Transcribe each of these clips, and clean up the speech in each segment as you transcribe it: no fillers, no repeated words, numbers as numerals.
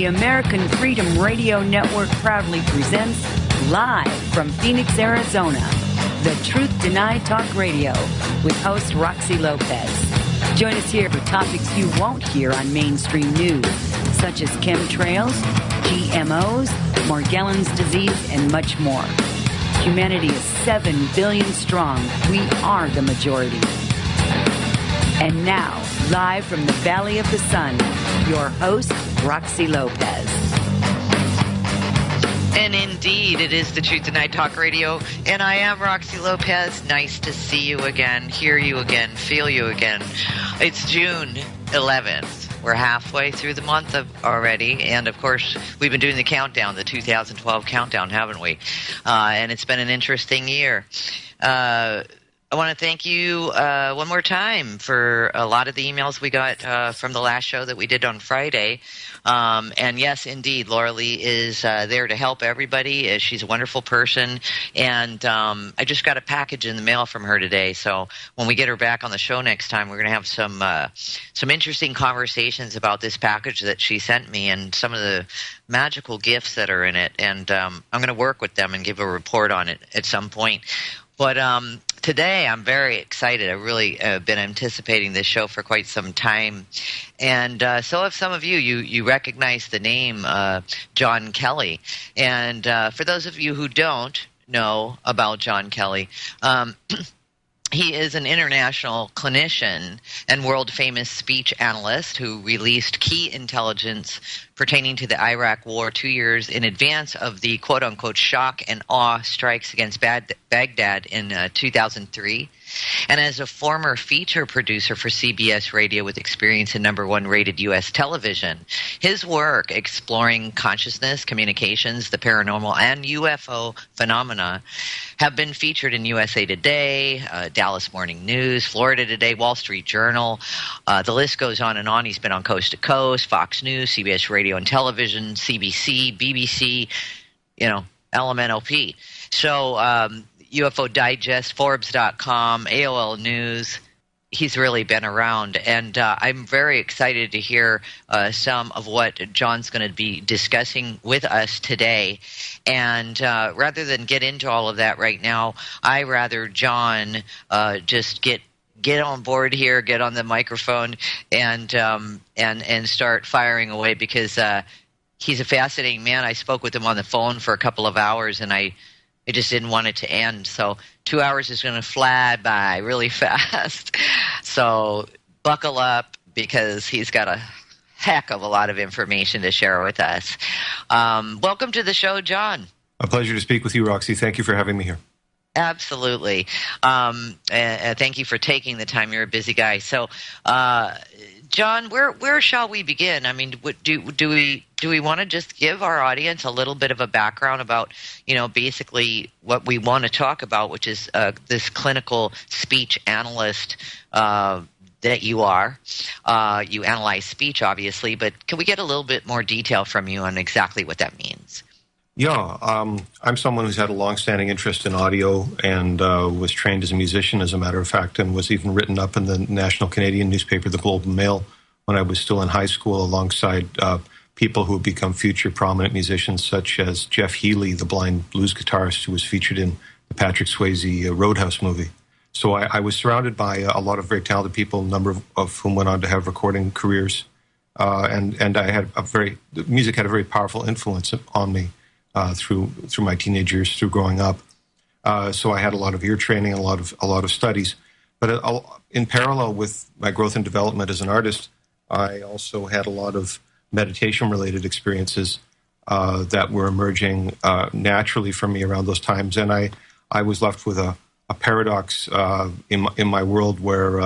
The American Freedom Radio Network proudly presents, live from Phoenix, Arizona, The Truth Denied Talk Radio with host Roxy Lopez. Join us here for topics you won't hear on mainstream news, such as chemtrails, GMOs, Morgellons disease, and much more. Humanity is 7 billion strong. We are the majority. And now, live from the Valley of the Sun, your host, Roxy Lopez. And indeed, it is the Truth Denied Talk Radio, and I am Roxy Lopez. Nice to see you again, hear you again, feel you again. It's June 11th. We're halfway through the month already, and of course, we've been doing the countdown, the 2012 countdown, haven't we? And it's been an interesting year. I want to thank you one more time for a lot of the emails we got from the last show that we did on Friday. And yes, indeed, Laura Lee is there to help everybody. She's a wonderful person. And I just got a package in the mail from her today. So when we get her back on the show next time, we're going to have some interesting conversations about this package that she sent me and some of the magical gifts that are in it. And I'm going to work with them and give a report on it at some point. But today I'm very excited. I've really been anticipating this show for quite some time. And so have some of you. You recognize the name Jon Kelly. And for those of you who don't know about Jon Kelly, he is an international clinician and world-famous speech analyst who released key intelligence pertaining to the Iraq War 2 years in advance of the quote-unquote shock and awe strikes against Baghdad in 2003. And as a former feature producer for CBS Radio with experience in #1 rated U.S. television, his work exploring consciousness, communications, the paranormal, and UFO phenomena have been featured in USA Today, Dallas Morning News, Florida Today, Wall Street Journal. The list goes on and on. He's been on Coast to Coast, Fox News, CBS Radio and Television, CBC, BBC, LMNOP. So UFO Digest, Forbes.com, AOL News. He's really been around, and I'm very excited to hear some of what John's going to be discussing with us today. And rather than get into all of that right now, I rather John just get on board here, get on the microphone, and start firing away, because he's a fascinating man. I spoke with him on the phone for a couple of hours, and I just didn't want it to end. So 2 hours is going to fly by really fast. So buckle up, because he's got a heck of a lot of information to share with us. Welcome to the show, John. A pleasure to speak with you, Roxy. Thank you for having me here. Absolutely. Thank you for taking the time. You're a busy guy. So, John, where shall we begin? I mean, do we want to just give our audience a little bit of a background about, basically what we want to talk about, which is this clinical speech analyst that you are. You analyze speech, obviously, but can we get a little bit more detail from you on exactly what that means? Yeah, I'm someone who's had a long-standing interest in audio and was trained as a musician, as a matter of fact, and was even written up in the national Canadian newspaper, the Globe and Mail, when I was still in high school, alongside people who have become future prominent musicians, such as Jeff Healey, the blind blues guitarist who was featured in the Patrick Swayze Roadhouse movie. So I was surrounded by a lot of very talented people, a number of whom went on to have recording careers, and I had music had a very powerful influence on me. Through my teenage years, through growing up, so I had a lot of ear training and a lot of studies. But in parallel with my growth and development as an artist, I also had a lot of meditation-related experiences that were emerging naturally for me around those times, and I was left with a paradox in my world where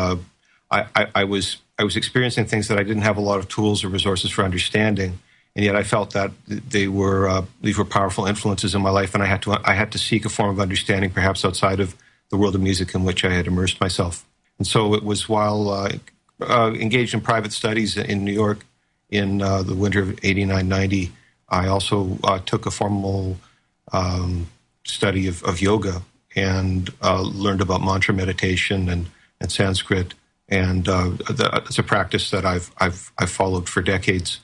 I was experiencing things that I didn't have a lot of tools or resources for understanding. And yet I felt that these were powerful influences in my life, and I had to seek a form of understanding, perhaps outside of the world of music in which I had immersed myself. And so it was while engaged in private studies in New York in the winter of 89-90, I also took a formal study of yoga and learned about mantra meditation and Sanskrit, and it's a practice that I've followed for decades.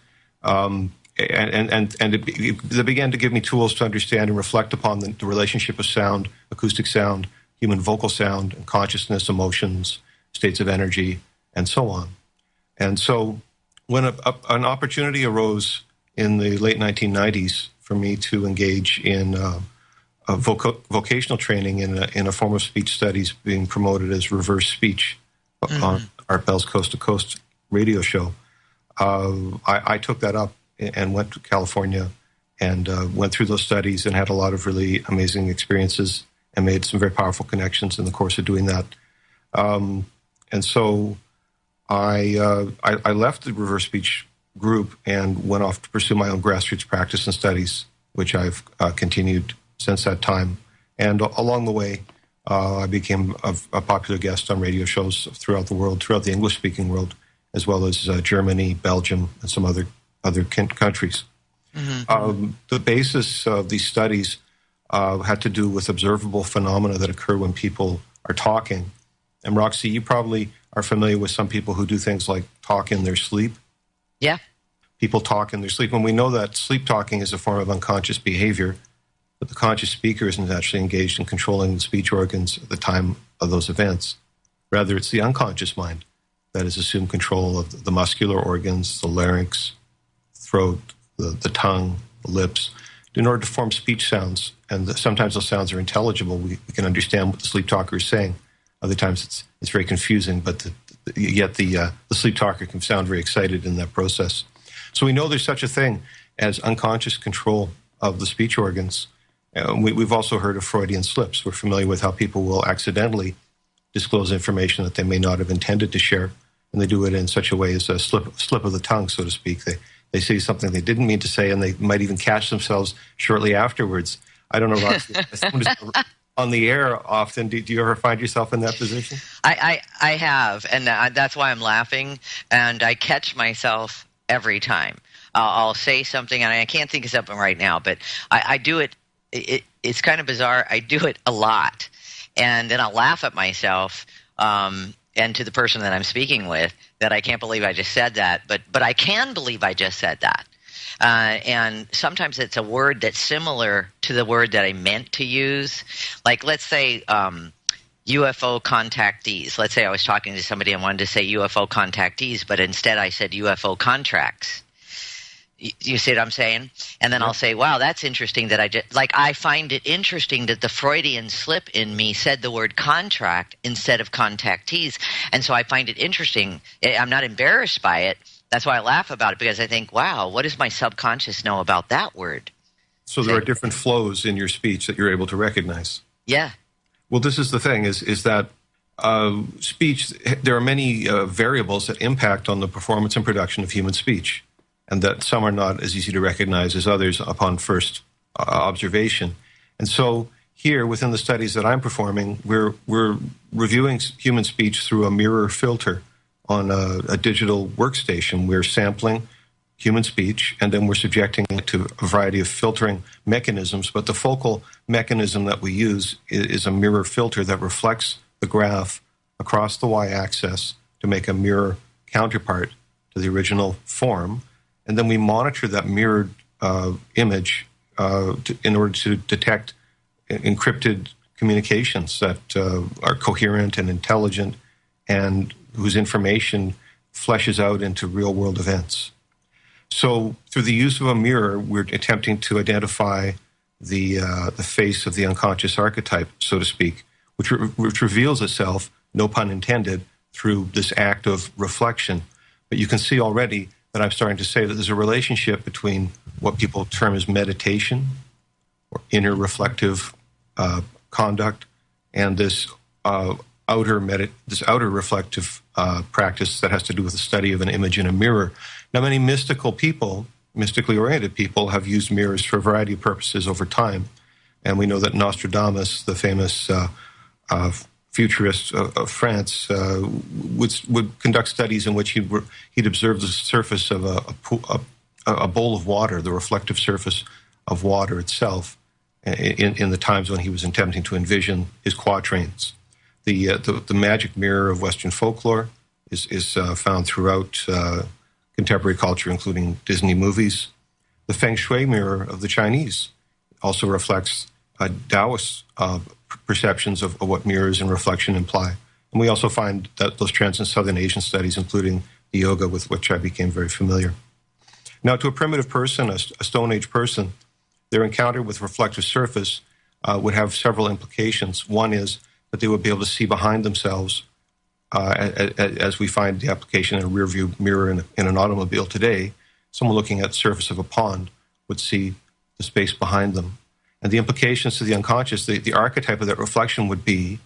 they began to give me tools to understand and reflect upon the relationship of sound, acoustic sound, human vocal sound, and consciousness, emotions, states of energy, and so on. And so when an opportunity arose in the late 1990s for me to engage in vocational training in a form of speech studies being promoted as reverse speech on Art Bell's Coast to Coast radio show, I took that up and went to California and went through those studies and had a lot of really amazing experiences and made some very powerful connections in the course of doing that. And so I left the reverse speech group and went off to pursue my own grassroots practice and studies, which I've continued since that time. And along the way, I became a popular guest on radio shows throughout the world, throughout the English-speaking world, as well as Germany, Belgium, and some other countries. The basis of these studies had to do with observable phenomena that occur when people are talking. And Roxy, you probably are familiar with some people who do things like talk in their sleep. Yeah. People talk in their sleep. And we know that sleep talking is a form of unconscious behavior, but the conscious speaker isn't actually engaged in controlling the speech organs at the time of those events. Rather, it's the unconscious mind that has assumed control of the muscular organs, the larynx, throat, the tongue, the lips, in order to form speech sounds. And sometimes those sounds are intelligible. We can understand what the sleep talker is saying. Other times it's very confusing, but yet the sleep talker can sound very excited in that process. So we know there's such a thing as unconscious control of the speech organs. We've also heard of Freudian slips. We're familiar with how people will accidentally disclose information that they may not have intended to share, and they do it in such a way as a slip of the tongue, so to speak. They say something they didn't mean to say, and they might even catch themselves shortly afterwards. I don't know, Roxy, on the air often, do you ever find yourself in that position? I have, and that's why I'm laughing, and I catch myself every time. I'll say something, and I can't think of something right now, but I do it. It's kind of bizarre. I do it a lot, and then I'll laugh at myself and to the person that I'm speaking with that I can't believe I just said that, but I can believe I just said that. And sometimes it's a word that's similar to the word that I meant to use. Like, let's say UFO contactees. Let's say I was talking to somebody and wanted to say UFO contactees, but instead I said UFO contracts. You see what I'm saying? And then I'll say, wow, that's interesting that I find it interesting that the Freudian slip in me said the word contract instead of contactees. And so I find it interesting. I'm not embarrassed by it. That's why I laugh about it, because I think, wow, what does my subconscious know about that word? So there are different flows in your speech that you're able to recognize. Yeah. Well, this is the thing, is that speech, there are many variables that impact on the performance and production of human speech, and that some are not as easy to recognize as others upon first observation. And so here, within the studies that I'm performing, we're reviewing human speech through a mirror filter on a digital workstation. We're sampling human speech, and then we're subjecting it to a variety of filtering mechanisms. But the focal mechanism that we use is a mirror filter that reflects the graph across the y-axis to make a mirror counterpart to the original form. And then we monitor that mirrored image in order to detect encrypted communications that are coherent and intelligent and whose information fleshes out into real-world events. So through the use of a mirror, we're attempting to identify the face of the unconscious archetype, so to speak, which reveals itself, no pun intended, through this act of reflection. But you can see already that I'm starting to say that there's a relationship between what people term as meditation or inner reflective conduct and this outer reflective practice that has to do with the study of an image in a mirror. Now, many mystically oriented people, have used mirrors for a variety of purposes over time. And we know that Nostradamus, the famous futurist of France, would conduct studies in which he'd observe the surface of a bowl of water, the reflective surface of water itself, in the times when he was attempting to envision his quatrains. The magic mirror of Western folklore is found throughout contemporary culture, including Disney movies. The feng shui mirror of the Chinese also reflects Taoist perceptions of what mirrors and reflection imply. And we also find that those trends in Southern Asian studies, including the yoga, with which I became very familiar. Now, to a primitive person, a Stone Age person, their encounter with reflective surface would have several implications. One is that they would be able to see behind themselves, as we find the application in a rear view mirror in an automobile today. Someone looking at the surface of a pond would see the space behind them. And the implications to the unconscious, the archetype of that reflection would be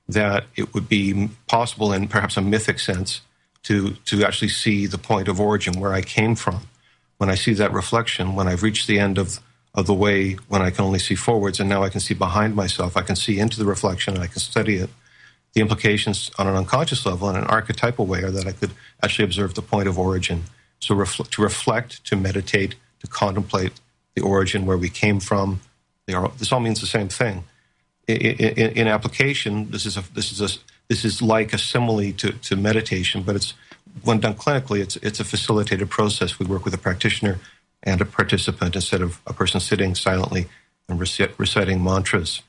that it would be possible in perhaps a mythic sense to actually see the point of origin, where I came from. When I see that reflection, when I've reached the end of the way, when I can only see forwards and now I can see behind myself, I can see into the reflection and I can study it. The implications on an unconscious level in an archetypal way are that I could actually observe the point of origin. So to reflect, to meditate, to contemplate the origin, where we came from. This all means the same thing. In application, this is like a simile to meditation, but it's, when done clinically, it's a facilitated process. We work with a practitioner and a participant instead of a person sitting silently and reciting mantras.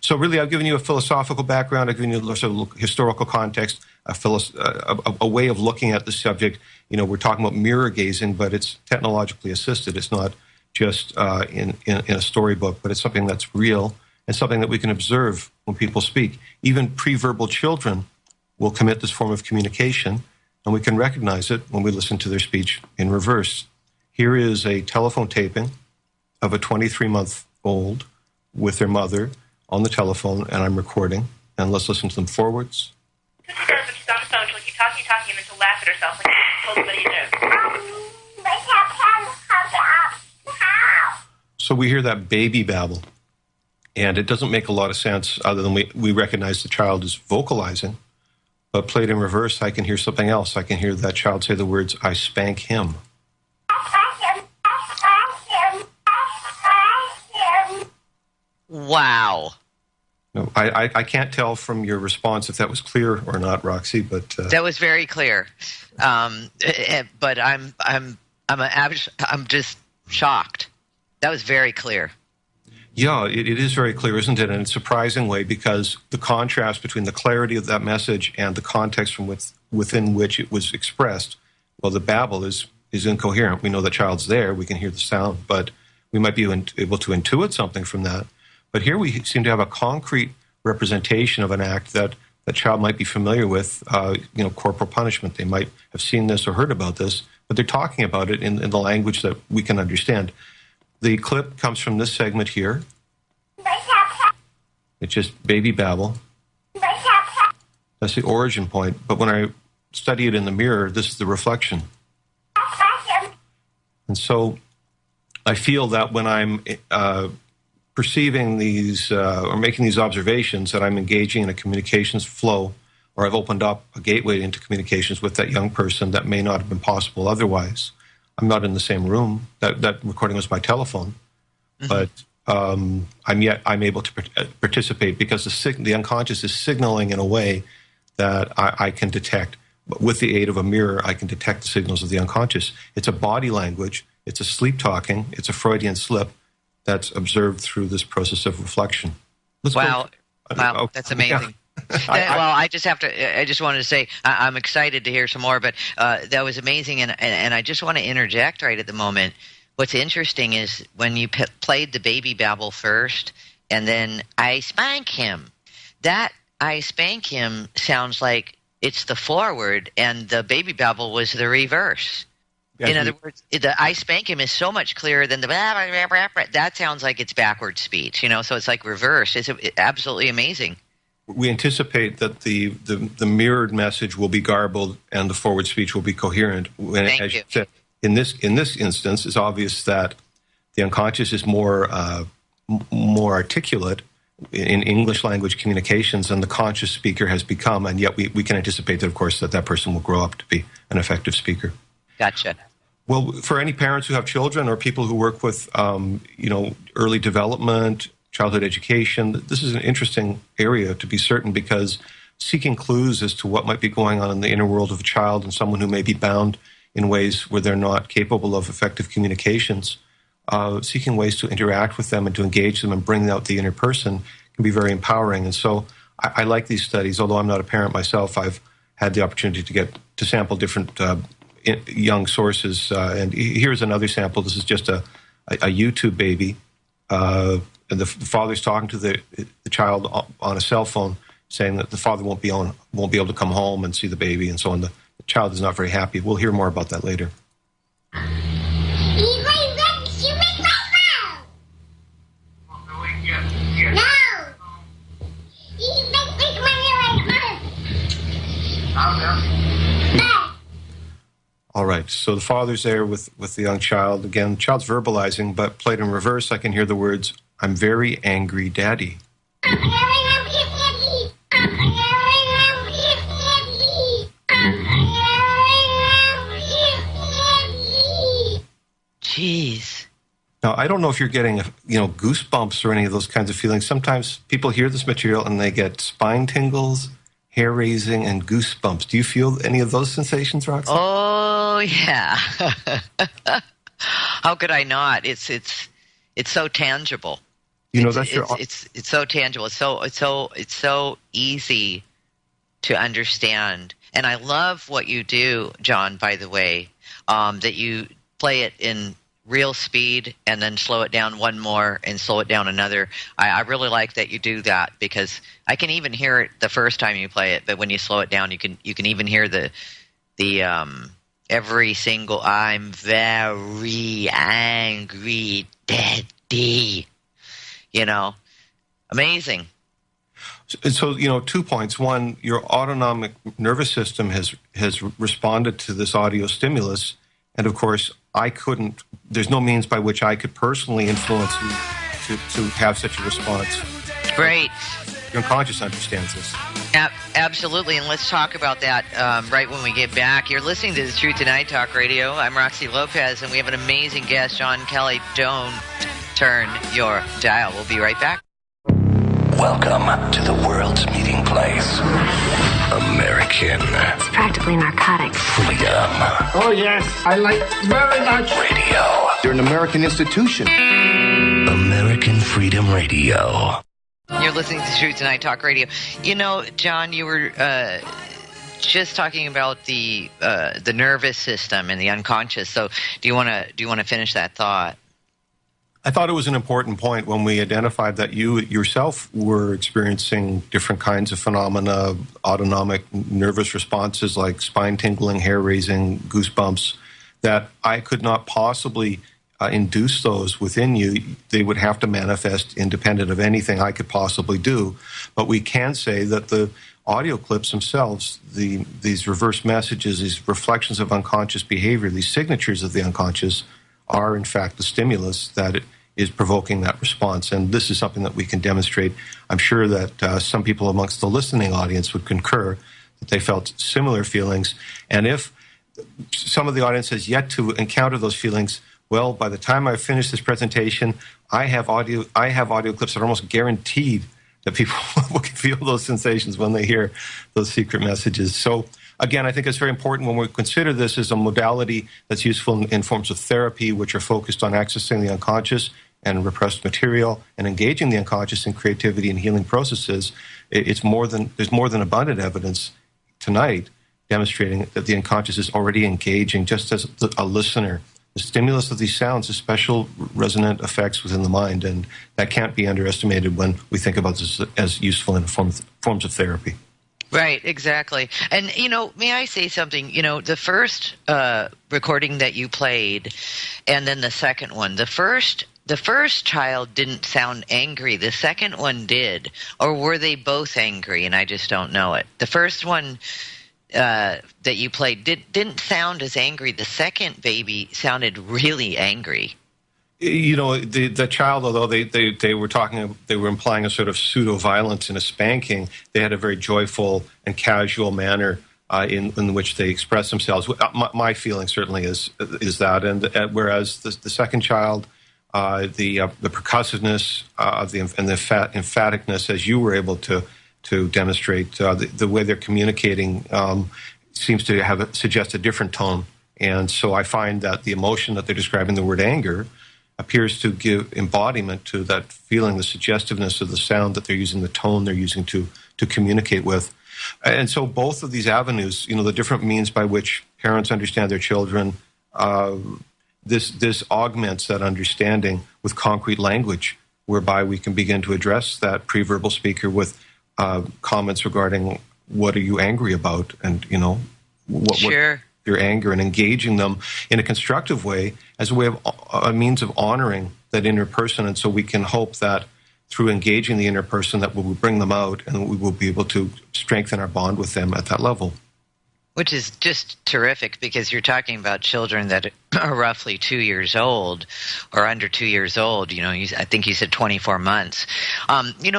So really, I've given you a philosophical background. I've given you a sort of historical context, a way of looking at the subject. We're talking about mirror gazing, but it's technologically assisted. It's not just in a storybook, but it's something that's real and something that we can observe when people speak. Even pre-verbal children will commit this form of communication, and we can recognize it when we listen to their speech in reverse. Here is a telephone taping of a 23-month-old with their mother on the telephone, and I'm recording. And let's listen to them forwards. She's on the phone. She'll keep talking, and then she'll laugh at herself like she's told somebody to. So we hear that baby babble, and it doesn't make a lot of sense other than we recognize the child is vocalizing. But played in reverse, I can hear something else. I can hear that child say the words, "I spank him." Wow. No, I can't tell from your response if that was clear or not, Roxy, but that was very clear. But I'm just shocked. That was very clear. Yeah, it is very clear, isn't it? In a surprising way, because the contrast between the clarity of that message and the context from within which it was expressed, well, the babble is incoherent. We know the child's there. We can hear the sound, but we might be able to intuit something from that. But here we seem to have a concrete representation of an act that the child might be familiar with, corporal punishment. They might have seen this or heard about this, but they're talking about it in the language that we can understand. The clip comes from this segment here. It's just baby babble. That's the origin point. But when I study it in the mirror, this is the reflection. And so I feel that when I'm perceiving these or making these observations, that I'm engaging in a communications flow, or I've opened up a gateway into communications with that young person that may not have been possible otherwise. I'm not in the same room. That recording was by telephone, but I'm able to participate because the unconscious is signaling in a way that I can detect. With the aid of a mirror, I can detect the signals of the unconscious. It's a body language. It's a sleep talking. It's a Freudian slip that's observed through this process of reflection. Wow, that's amazing. Yeah. I just wanted to say I'm excited to hear some more, but that was amazing, and I just want to interject right at the moment. What's interesting is when you played the baby babble first, and then I spank him. That I spank him sounds like it's the forward, and the baby babble was the reverse. In other words, the I spank him is so much clearer than the that sounds like it's backward speech, so it's like reverse. It's absolutely amazing. We anticipate that the mirrored message will be garbled and the forward speech will be coherent. Thank you. Said, in this instance, it's obvious that the unconscious is more articulate in English language communications than the conscious speaker has become, and yet we can anticipate that, of course, that person will grow up to be an effective speaker. Gotcha. Well, for any parents who have children or people who work with early development, childhood education, this is an interesting area to be certain, because seeking clues as to what might be going on in the inner world of a child and someone who may be bound in ways where they're not capable of effective communications seeking ways to interact with them and to engage them and bring out the inner person can be very empowering. And so I like these studies. Although I'm not a parent myself, I've had the opportunity to sample different young sources. And here's another sample. This is just a YouTube baby. And the father's talking to the child on a cell phone, saying that the father won't be able to come home and see the baby, and so on. The child is not very happy. We'll hear more about that later. All right, so the father's there with the young child. Again, the child's verbalizing, but played in reverse, I can hear the words, "I'm very angry, Daddy." Jeez. Now, I don't know if you're getting, goosebumps or any of those kinds of feelings. Sometimes people hear this material and they get spine tingles, hair raising, and goosebumps. Do you feel any of those sensations, Roxy? Oh, yeah. How could I not? It's so tangible. It's so tangible. It's so easy to understand. And I love what you do, Jon, by the way, that you play it in real speed and then slow it down one more and slow it down another. I really like that you do that, because I can even hear it the first time you play it, but when you slow it down, you can even hear the every single "I'm very angry, Daddy." Amazing. So 2 points. One, your autonomic nervous system has responded to this audio stimulus, and of course, there's no means by which I could personally influence you to have such a response. Great. Your unconscious understands this. Absolutely, and let's talk about that right when we get back. You're listening to The Truth Tonight Talk Radio. I'm Roxy Lopez, and we have an amazing guest, Jon Kelly. Don't turn your dial. We'll be right back. Welcome to the world's meeting place. American. It's practically narcotics. Freedom. Oh, yes. I like very much. Radio. You're an American institution. American Freedom Radio. You're listening to Truth Tonight Talk Radio. Jon, you were just talking about the nervous system and the unconscious. So do you want to finish that thought? I thought it was an important point when we identified that you yourself were experiencing different kinds of phenomena, autonomic nervous responses like spine tingling, hair raising, goosebumps, that I could not possibly induce those within you. They would have to manifest independent of anything I could possibly do. But we can say that the audio clips themselves, these reverse messages, these reflections of unconscious behavior, these signatures of the unconscious, are in fact the stimulus that is provoking that response. And this is something that we can demonstrate. I'm sure that some people amongst the listening audience would concur that they felt similar feelings. And if some of the audience has yet to encounter those feelings, well, by the time I finish this presentation, I have audio clips that are almost guaranteed that people will feel those sensations when they hear those secret messages. So again, I think it's very important when we consider this as a modality that's useful in forms of therapy, which are focused on accessing the unconscious and repressed material and engaging the unconscious in creativity and healing processes. There's more than abundant evidence tonight demonstrating that the unconscious is already engaging just as a listener. The stimulus of these sounds has special resonant effects within the mind, and that can't be underestimated when we think about this as useful in forms of therapy. Right, exactly. And, may I say something? The first recording that you played and then the second one, the first child didn't sound angry. The second one did. Or were they both angry and I just don't know it? The first one that you played didn't sound as angry. The second baby sounded really angry. The child, although they were implying a sort of pseudo-violence and a spanking, they had a very joyful and casual manner in which they expressed themselves. My feeling certainly is that, and whereas the second child, the percussiveness and the emphaticness, as you were able to demonstrate, the way they're communicating seems to suggest a different tone. And so I find that the emotion that they're describing, the word anger, appears to give embodiment to that feeling, the suggestiveness of the sound that they're using, the tone they're using to communicate with. And so both of these avenues, the different means by which parents understand their children, this augments that understanding with concrete language, whereby we can begin to address that pre-verbal speaker with comments regarding what are you angry about, and what your anger, and engaging them in a constructive way as a way of a means of honoring that inner person. And so we can hope that through engaging the inner person that we will bring them out, and we will be able to strengthen our bond with them at that level. Which is just terrific, because you're talking about children that are roughly 2 years old or under 2 years old. I think you said 24 months.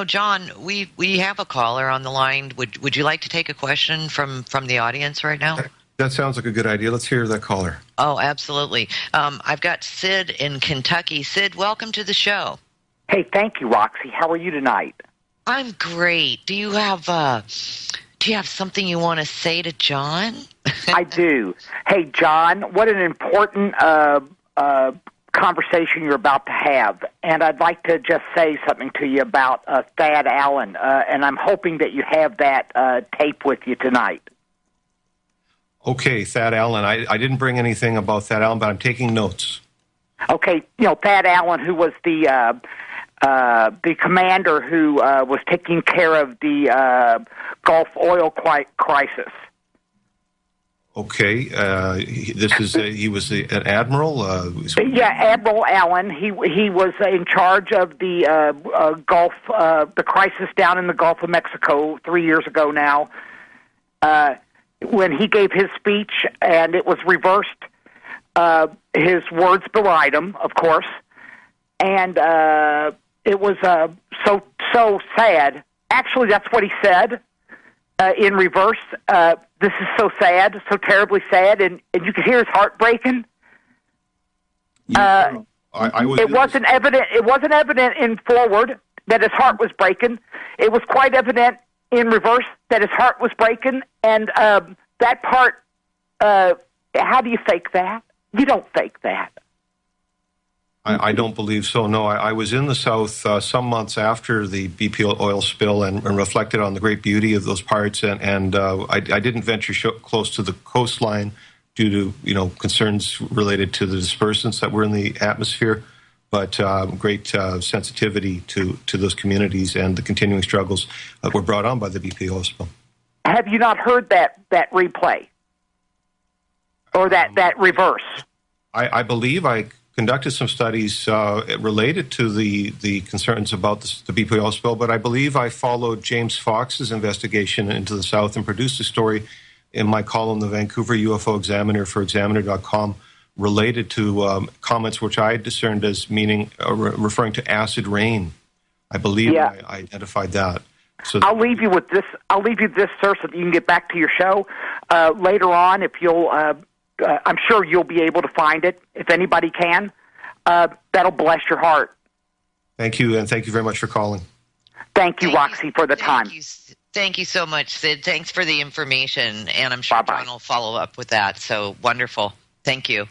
Jon, we have a caller on the line. Would you like to take a question from the audience right now? That sounds like a good idea. Let's hear that caller. Oh, absolutely. I've got Sid in Kentucky. Sid, welcome to the show. Hey, thank you, Roxy. How are you tonight? I'm great. Do you have something you want to say to Jon? I do. Hey, Jon, what an important conversation you're about to have. And I'd like to just say something to you about Thad Allen, and I'm hoping that you have that tape with you tonight. Okay, Thad Allen. I didn't bring anything about Thad Allen, but I'm taking notes. Okay, Thad Allen, who was the commander who was taking care of the Gulf oil crisis. Okay, he was an admiral. Admiral Allen. He was in charge of the Gulf, the crisis down in the Gulf of Mexico 3 years ago now. When he gave his speech and it was reversed, his words belied him, of course, and it was so sad. Actually, that's what he said in reverse. This is so sad, so terribly sad, and you could hear his heart breaking. It wasn't evident. It wasn't evident in forward that his heart was breaking. It was quite evident in reverse that his heart was breaking, and that part. How do you fake that? You don't fake that. I don't believe so, no. I was in the South some months after the BP oil spill and reflected on the great beauty of those parts, and I didn't venture close to the coastline due to concerns related to the dispersants that were in the atmosphere, but great sensitivity to those communities and the continuing struggles that were brought on by the BP oil spill. Have you not heard that replay? Or that reverse? I believe I conducted some studies related to the concerns about the BP oil spill, but I believe I followed James Fox's investigation into the South and produced a story in my column, The Vancouver UFO Examiner, for Examiner.com, related to comments which I discerned as referring to acid rain. I believe I identified that. So I'll leave you with this. I'll leave you this, sir, so that you can get back to your show later on. If you'll, I'm sure you'll be able to find it. If anybody can, that'll bless your heart. Thank you, and thank you very much for calling. Thank you, Roxy, for the time. Thank you so much, Sid. Thanks for the information, and I'm sure Jon will follow up with that. So wonderful. Thank you.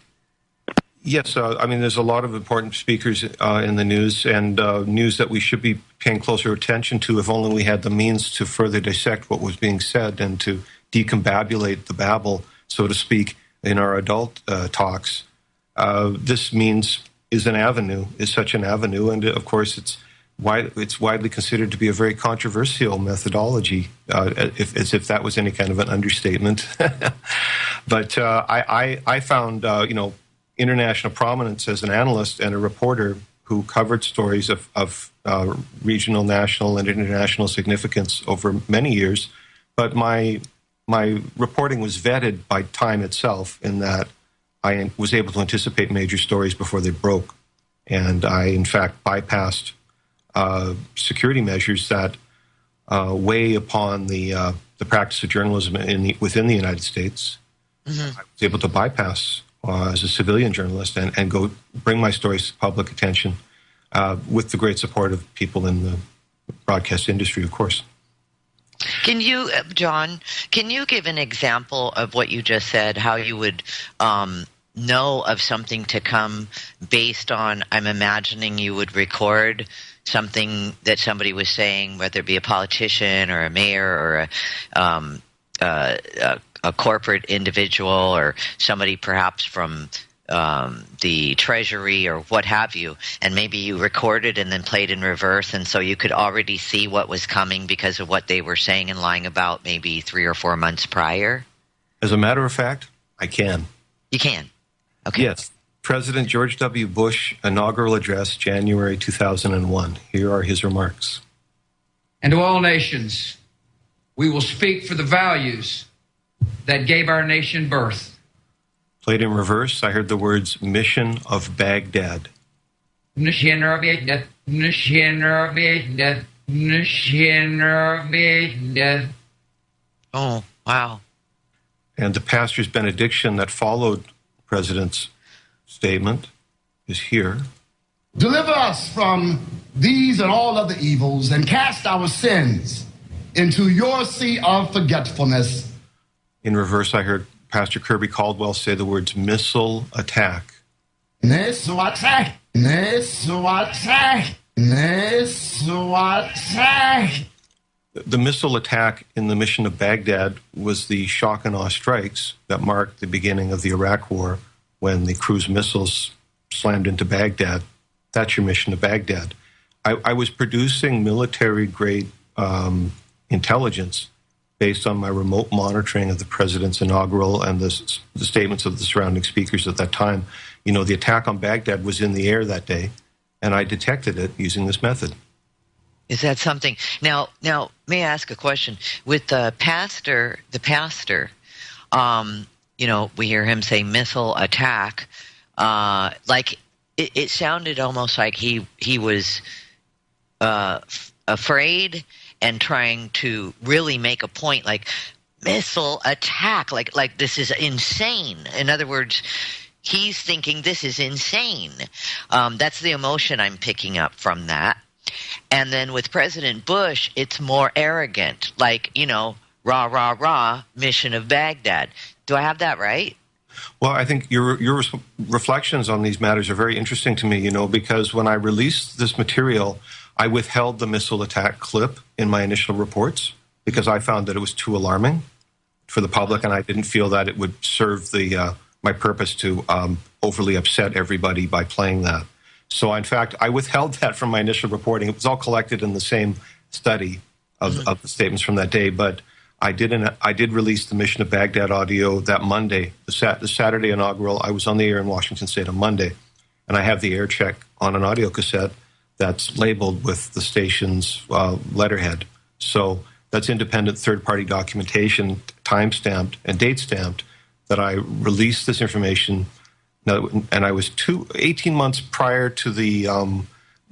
Yes, there's a lot of important speakers in the news, and news that we should be paying closer attention to if only we had the means to further dissect what was being said and to decombobulate the babble, so to speak, in our adult talks. This is such an avenue, and of course it's widely considered to be a very controversial methodology, as if that was any kind of an understatement. But I found, international prominence as an analyst and a reporter who covered stories of regional, national, and international significance over many years. But my reporting was vetted by time itself, in that I was able to anticipate major stories before they broke. And I, in fact, bypassed security measures that weigh upon the practice of journalism within the United States. Mm-hmm. I was able to bypass as a civilian journalist and go bring my stories to public attention with the great support of people in the broadcast industry, of course. Can you, Jon, give an example of what you just said, how you would know of something to come based on, I'm imagining you would record something that somebody was saying, whether it be a politician or a mayor or a corporate individual or somebody perhaps from the Treasury or what have you, and maybe you recorded and then played in reverse, and so you could already see what was coming because of what they were saying and lying about maybe 3 or 4 months prior? As a matter of fact, I can. You can? Okay. Yes. President George W. Bush inaugural address, January 2001. Here are his remarks. And to all nations, we will speak for the values that gave our nation birth. Played in reverse, I heard the words Mission of Baghdad. Mission of Baghdad. Mission of Baghdad. Mission of Baghdad. Oh, wow. And the pastor's benediction that followed the President's statement is here. Deliver us from these and all other evils and cast our sins into your sea of forgetfulness. In reverse, I heard Pastor Kirby Caldwell say the words missile attack. Missile attack. Missile attack. Missile attack. The missile attack in the Mission of Baghdad was the shock and awe strikes that marked the beginning of the Iraq War when the cruise missiles slammed into Baghdad. That's your Mission of Baghdad. I was producing military-grade intelligence based on my remote monitoring of the president's inaugural and the statements of the surrounding speakers at that time. You know, the attack on Baghdad was in the air that day, and I detected it using this method. Is that something? Now, may I ask a question? With the pastor, you know, we hear him say missile attack. Like it sounded almost like he was afraid and trying to really make a point, like missile attack, like this is insane. In other words, he's thinking this is insane. That's the emotion I'm picking up from that. And then with President Bush, it's more arrogant, like, you know, rah, rah, rah, Mission of Baghdad. Do I have that right? Well, I think your reflections on these matters are very interesting to me, you know, because when I released this material, I withheld the missile attack clip in my initial reports because I found that it was too alarming for the public, and I didn't feel that it would serve my purpose to overly upset everybody by playing that. So, in fact, I withheld that from my initial reporting. It was all collected in the same study of the statements from that day, but I did release the Mission of Baghdad audio that Monday, the Saturday inaugural. I was on the air in Washington State on Monday, and I have the air check on an audio cassette that's labeled with the station's letterhead. So that's independent third-party documentation, time-stamped and date-stamped, that I released this information. And I was 18 months prior to the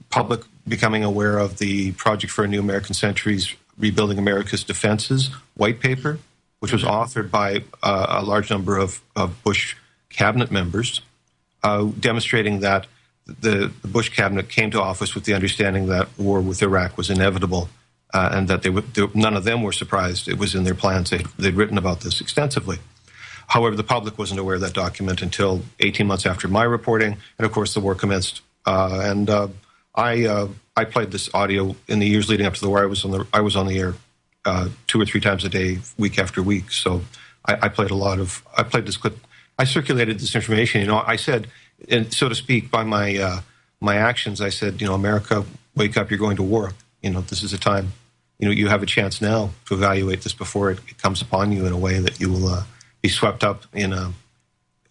public becoming aware of the Project for a New American Century's Rebuilding America's Defenses white paper, which was authored by a large number of Bush cabinet members, demonstrating that the Bush cabinet came to office with the understanding that war with Iraq was inevitable, and that none of them were surprised. It was in their plans. They'd written about this extensively. However, the public wasn't aware of that document until 18 months after my reporting, and of course the war commenced. I played this audio in the years leading up to the war. I was on the air 2 or 3 times a day, week after week. So I played this clip. I circulated this information. You know, I said, and so to speak, by my actions, I said, you know, America, wake up! You're going to war. You know, this is a time. You know, you have a chance now to evaluate this before it comes upon you in a way that you will be swept up in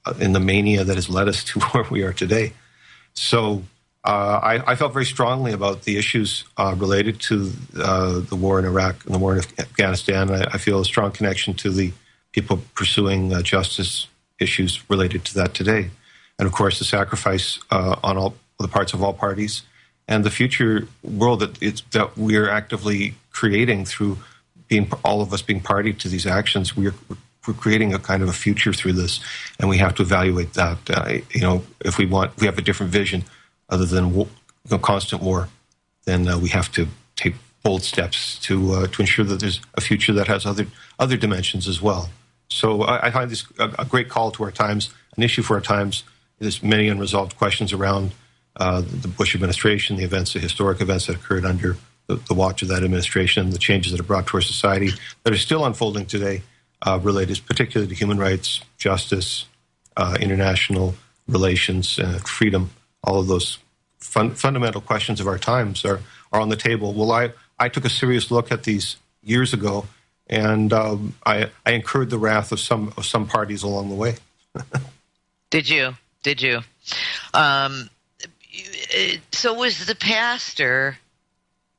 the mania that has led us to where we are today. So I felt very strongly about the issues related to the war in Iraq and the war in Afghanistan. I feel a strong connection to the people pursuing justice issues related to that today. And of course, the sacrifice on all the parts of all parties, and the future world that we're actively creating through all of us being party to these actions. We're creating a kind of a future through this, and we have to evaluate that. You know, if we have a different vision other than constant war, then we have to take bold steps to ensure that there's a future that has other dimensions as well. So I find this a great call to our times, an issue for our times. There's many unresolved questions around the Bush administration, the historic events that occurred under the watch of that administration, the changes that are brought to our society that are still unfolding today, related particularly to human rights, justice, international relations, freedom. All of those fundamental questions of our times are on the table. Well, I took a serious look at these years ago, and I incurred the wrath of some parties along the way. Did you? So was the pastor?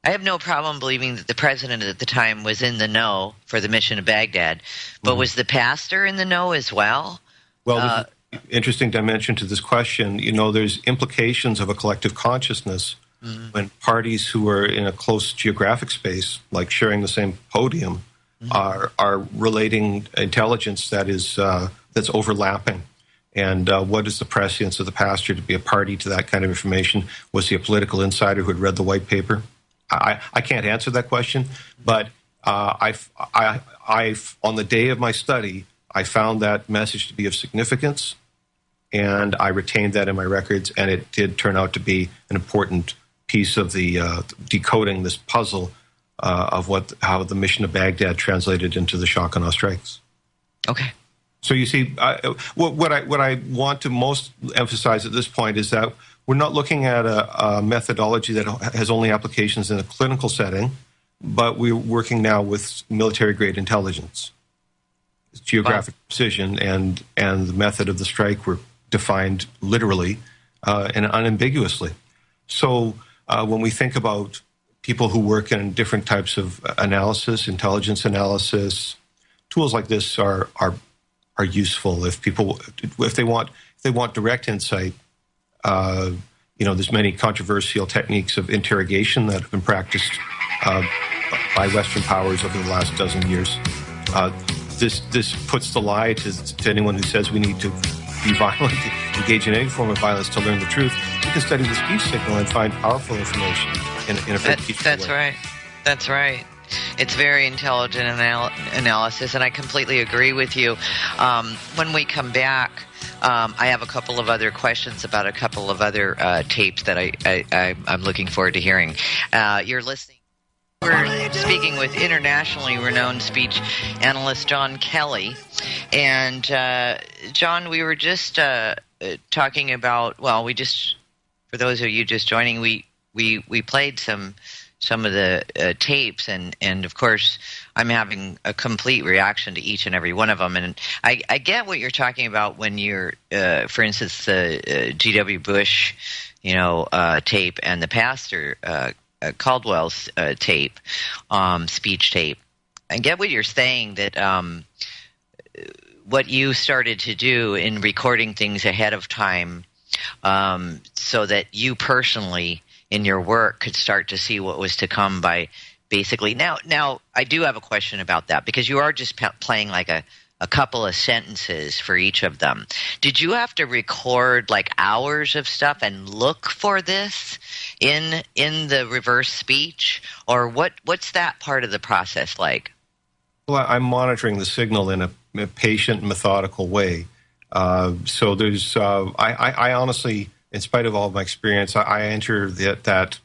I have no problem believing that the president at the time was in the know for the mission to Baghdad, but was the pastor in the know as well? Well, interesting dimension to this question. There's implications of a collective consciousness when parties who are in a close geographic space, like sharing the same podium, are relating intelligence that's overlapping. And what is the prescience of the pastor to be a party to that kind of information? Was he a political insider who had read the white paper? I can't answer that question, but I've on the day of my study, I found that message to be of significance, and I retained that in my records, and it did turn out to be an important piece of the decoding this puzzle of how the mission of Baghdad translated into the shock and awe strikes. Okay. So you see, what I want to most emphasize at this point is that we're not looking at a methodology that has only applications in a clinical setting, but we're working now with military-grade intelligence. Geographic precision and the method of the strike were defined literally and unambiguously. So when we think about people who work in different types of analysis, intelligence analysis, tools like this are useful if they want direct insight. There's many controversial techniques of interrogation that have been practiced by Western powers over the last dozen years. This puts the lie to anyone who says we need to be violent, engage in any form of violence to learn the truth. You can study the speech signal and find powerful information in a very peaceful way. That's right. It's very intelligent analysis, and I completely agree with you. When we come back, I have a couple of other questions about a couple of other tapes that I'm looking forward to hearing. You're listening. We're speaking with internationally renowned speech analyst Jon Kelly. And, John, we were just talking about, for those of you just joining, we played some of the tapes, and of course, I'm having a complete reaction to each and every one of them. And I get what you're talking about when you're, for instance, the G.W. Bush, tape and the pastor Caldwell's tape, speech tape. I get what you're saying, that what you started to do in recording things ahead of time, so that you personally in your work could start to see what was to come by basically. Now I do have a question about that, because you are just playing like a couple of sentences for each of them. Did you have to record like hours of stuff and look for this in the reverse speech, or what's that part of the process like? Well, I'm monitoring the signal in a patient, methodical way. So there's, I honestly, in spite of all of my experience, I enter that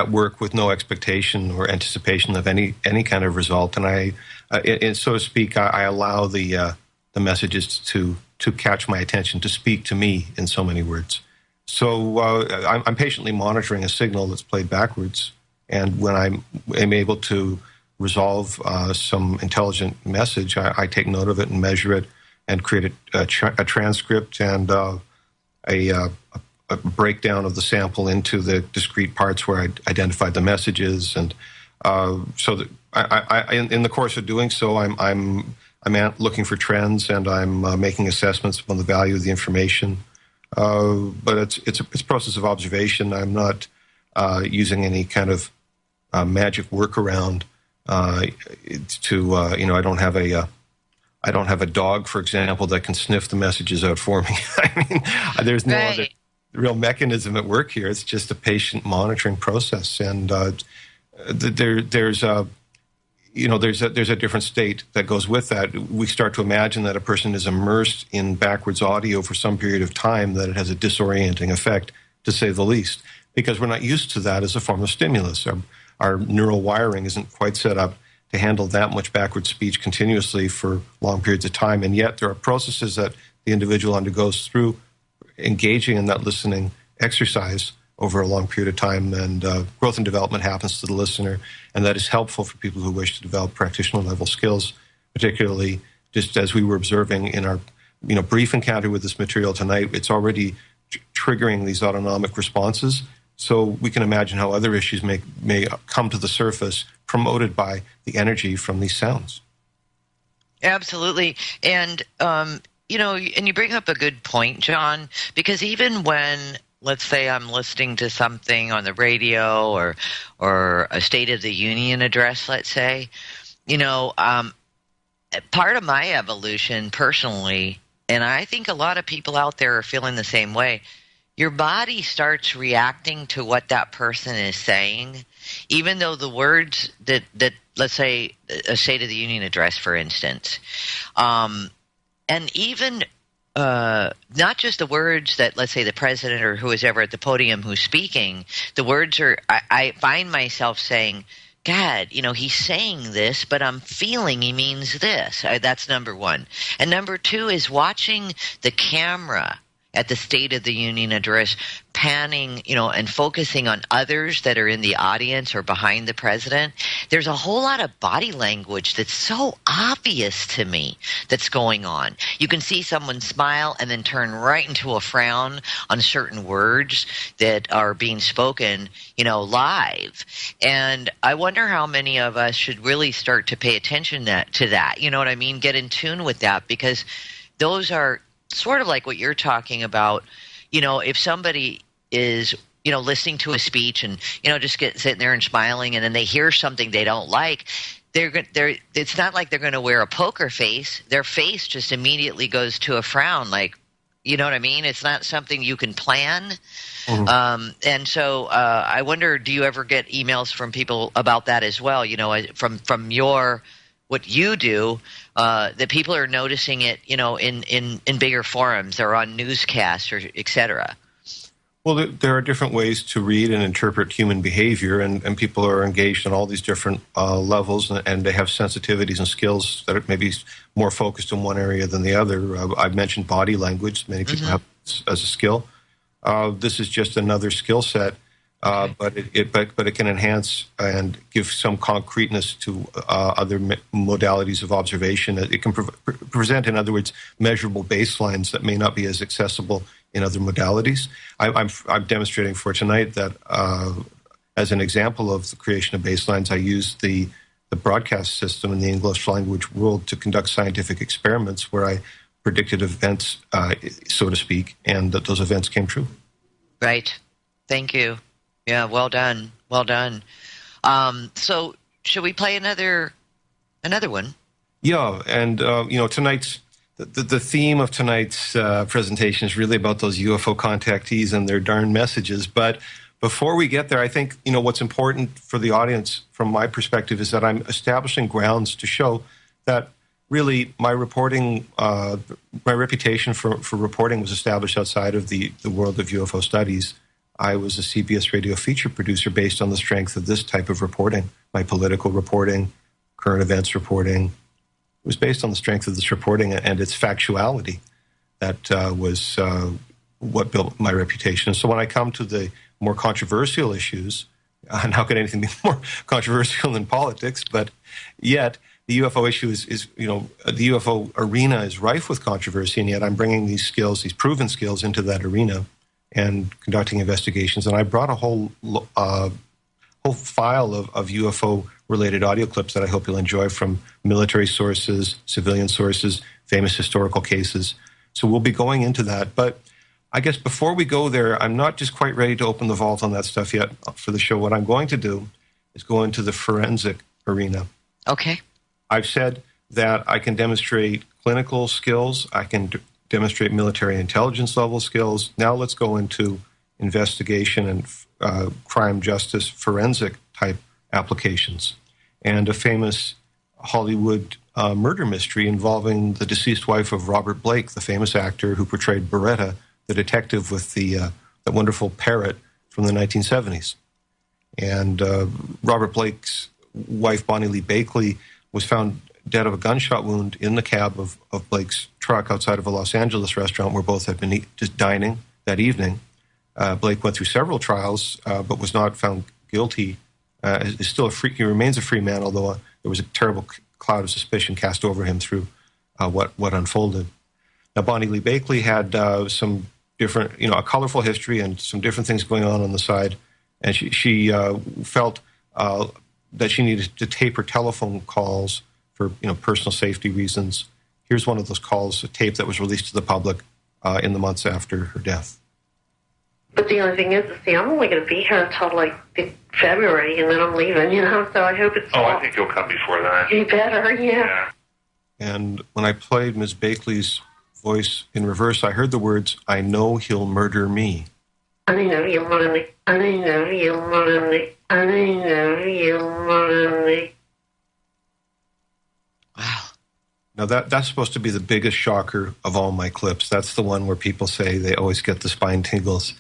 work with no expectation or anticipation of any kind of result, and and so to speak, I allow the messages to catch my attention, to speak to me in so many words. So I'm patiently monitoring a signal that's played backwards, and when I'm able to resolve some intelligent message, I take note of it and measure it and create a transcript and a breakdown of the sample into the discrete parts where I identified the messages, and so that I in the course of doing so, I'm looking for trends, and I'm making assessments upon the value of the information. But it's a process of observation. I'm not using any kind of magic workaround to I don't have a dog, for example, that can sniff the messages out for me. I mean, there's no other real mechanism at work here. It's just a patient monitoring process, and there's there's a different state that goes with that. We start to imagine that a person is immersed in backwards audio for some period of time, that it has a disorienting effect, to say the least, because we're not used to that as a form of stimulus. Our neural wiring isn't quite set up to handle that much backward speech continuously for long periods of time, and yet there are processes that the individual undergoes through engaging in that listening exercise over a long period of time, and growth and development happens to the listener, and that is helpful for people who wish to develop practitioner-level skills, particularly just as we were observing in our brief encounter with this material tonight. It's already triggering these autonomic responses, so we can imagine how other issues may come to the surface promoted by the energy from these sounds. Absolutely. And, and you bring up a good point, John, because even when, let's say I'm listening to something on the radio or a State of the Union address, let's say, part of my evolution personally, and I think a lot of people out there are feeling the same way, your body starts reacting to what that person is saying, even though the words that let's say a State of the Union address, for instance, and even not just the words that, let's say, the president or who is ever at the podium who's speaking, the words are, I find myself saying, God, he's saying this, but I'm feeling he means this. That's number one. And number two is watching the camera at the State of the Union address, panning, and focusing on others that are in the audience or behind the president. There's a whole lot of body language that's so obvious to me that's going on. You can see someone smile and then turn right into a frown on certain words that are being spoken, live. And I wonder how many of us should really start to pay attention to that. You know what I mean? Get in tune with that, because those are sort of like what you're talking about. If somebody is, listening to a speech and, just sitting there and smiling, and then they hear something they don't like, it's not like they're going to wear a poker face. Their face just immediately goes to a frown. Like, you know what I mean? It's not something you can plan. Mm-hmm. And so I wonder, do you ever get emails from people about that as well? From your what you do, that people are noticing it, in bigger forums or on newscasts or et cetera? Well, there are different ways to read and interpret human behavior, and people are engaged on all these different levels, and they have sensitivities and skills that are maybe more focused in one area than the other. I've mentioned body language. Many people have as a skill. This is just another skill set. But it can enhance and give some concreteness to other modalities of observation. It can present, in other words, measurable baselines that may not be as accessible in other modalities. I'm demonstrating for tonight that as an example of the creation of baselines, I used the broadcast system in the English language world to conduct scientific experiments where I predicted events, so to speak, and that those events came true. Right. Thank you. Yeah, well done. Well done. So should we play another one? Yeah, and tonight's the theme of tonight's presentation is really about those UFO contactees and their darn messages. But before we get there, I think what's important for the audience, from my perspective, is that I'm establishing grounds to show that really my reporting, my reputation for reporting was established outside of the world of UFO studies. I was a CBS radio feature producer based on the strength of this type of reporting. My political reporting, current events reporting, was based on the strength of this reporting and its factuality. That was what built my reputation. So when I come to the more controversial issues, and how could anything be more controversial than politics? But yet the UFO issue is the UFO arena is rife with controversy, and yet I'm bringing these skills, these proven skills, into that arena and conducting investigations. And I brought a whole file of UFO-related audio clips that I hope you'll enjoy, from military sources, civilian sources, famous historical cases. So we'll be going into that. But I guess before we go there, I'm not just quite ready to open the vault on that stuff yet for the show. What I'm going to do is go into the forensic arena. Okay. I've said that I can demonstrate clinical skills. I can demonstrate military intelligence level skills. Now let's go into investigation and crime justice forensic type applications. And a famous Hollywood murder mystery involving the deceased wife of Robert Blake, the famous actor who portrayed Beretta, the detective with the wonderful parrot from the 1970s. And Robert Blake's wife, Bonnie Lee Bakley, was found dead of a gunshot wound in the cab of Blake's truck outside of a Los Angeles restaurant where both had been just dining that evening. Blake went through several trials, but was not found guilty. Is still he remains a free man, although there was a terrible cloud of suspicion cast over him through what unfolded. Now, Bonnie Lee Bakley had some different, a colorful history and some different things going on the side, and she felt that she needed to tape her telephone calls for personal safety reasons. Here's one of those calls, a tape that was released to the public in the months after her death. But the only thing is, I'm only going to be here until like February, and then I'm leaving, so I hope it's... Oh, I think you'll come before that. You better, yeah. And when I played Ms. Bakley's voice in reverse, I heard the words, "I know he'll murder me." I know he'll murder me. I know he'll murder me. I know he'll murder me. Wow. Now that's supposed to be the biggest shocker of all my clips. That's the one where people say they always get the spine tingles.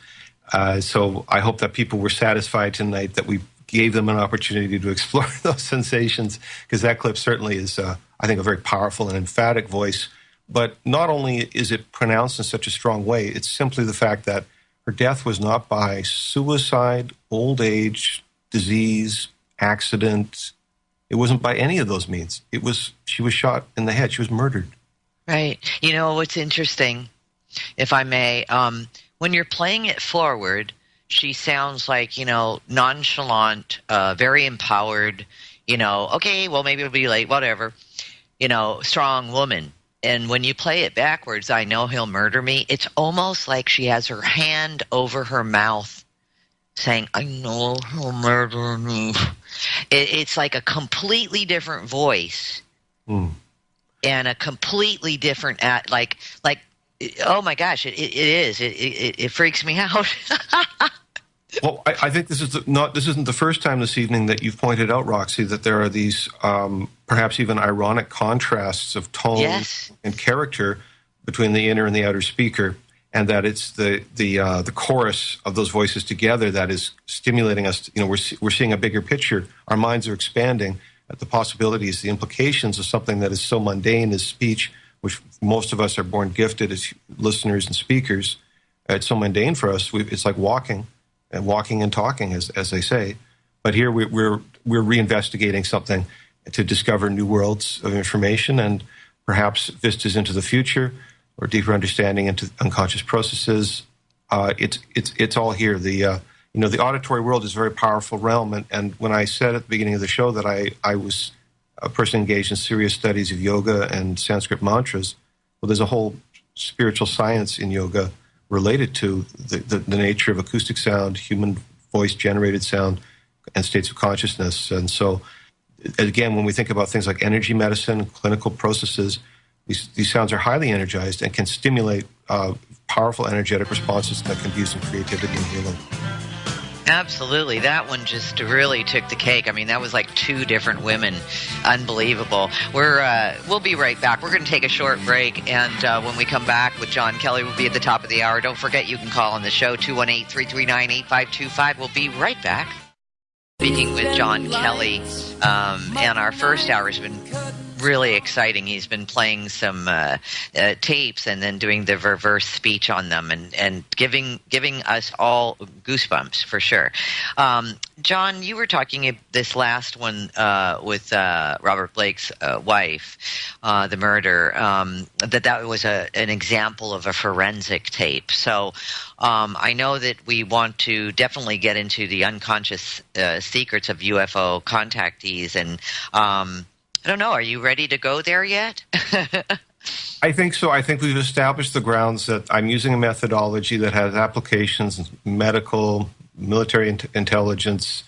So I hope that people were satisfied tonight that we gave them an opportunity to explore those sensations, because that clip certainly is, I think, a very powerful and emphatic voice. But not only is it pronounced in such a strong way, it's simply the fact that her death was not by suicide, old age, disease, accident. It wasn't by any of those means. She was shot in the head. She was murdered. Right. What's interesting, if I may, when you're playing it forward, she sounds like, nonchalant, very empowered, okay, well, maybe it'll be late, whatever, strong woman. And when you play it backwards, "I know he'll murder me," it's almost like she has her hand over her mouth saying, "I know he'll murder me." It's like a completely different voice and a completely different, like, oh my gosh, it is. It freaks me out. Well, I think this isn't the first time this evening that you've pointed out, Roxy, that there are these perhaps even ironic contrasts of tone and character between the inner and the outer speaker, and that it's the chorus of those voices together that is stimulating us. We're seeing a bigger picture. Our minds are expanding at the possibilities, the implications of something that is so mundane as speech, which most of us are born gifted as listeners and speakers. It's so mundane for us. It's like walking and talking, as they say. But here we're reinvestigating something to discover new worlds of information and perhaps vistas into the future or deeper understanding into unconscious processes. It's all here. The auditory world is a very powerful realm. And when I said at the beginning of the show that I was a person engaged in serious studies of yoga and Sanskrit mantras, well, there's a whole spiritual science in yoga related to the nature of acoustic sound, human voice-generated sound, and states of consciousness. And so, again, when we think about things like energy medicine, clinical processes, these sounds are highly energized and can stimulate powerful energetic responses that can be used in creativity and healing. Absolutely. That one just really took the cake. I mean, that was like two different women. Unbelievable. We'll be right back. We're going to take a short break, and when we come back with Jon Kelly, we'll be at the top of the hour. Don't forget, you can call on the show, 218-339-8525. We'll be right back. Speaking with Jon Kelly, and our first hour has been really exciting. He's been playing some tapes and then doing the reverse speech on them and giving us all goosebumps for sure. Jon, you were talking this last one with Robert Blake's wife, the murder, that was an example of a forensic tape. So I know that we want to definitely get into the unconscious secrets of UFO contactees, and I don't know, are you ready to go there yet? I think so. I think we've established the grounds that I'm using a methodology that has applications in medical, military intelligence,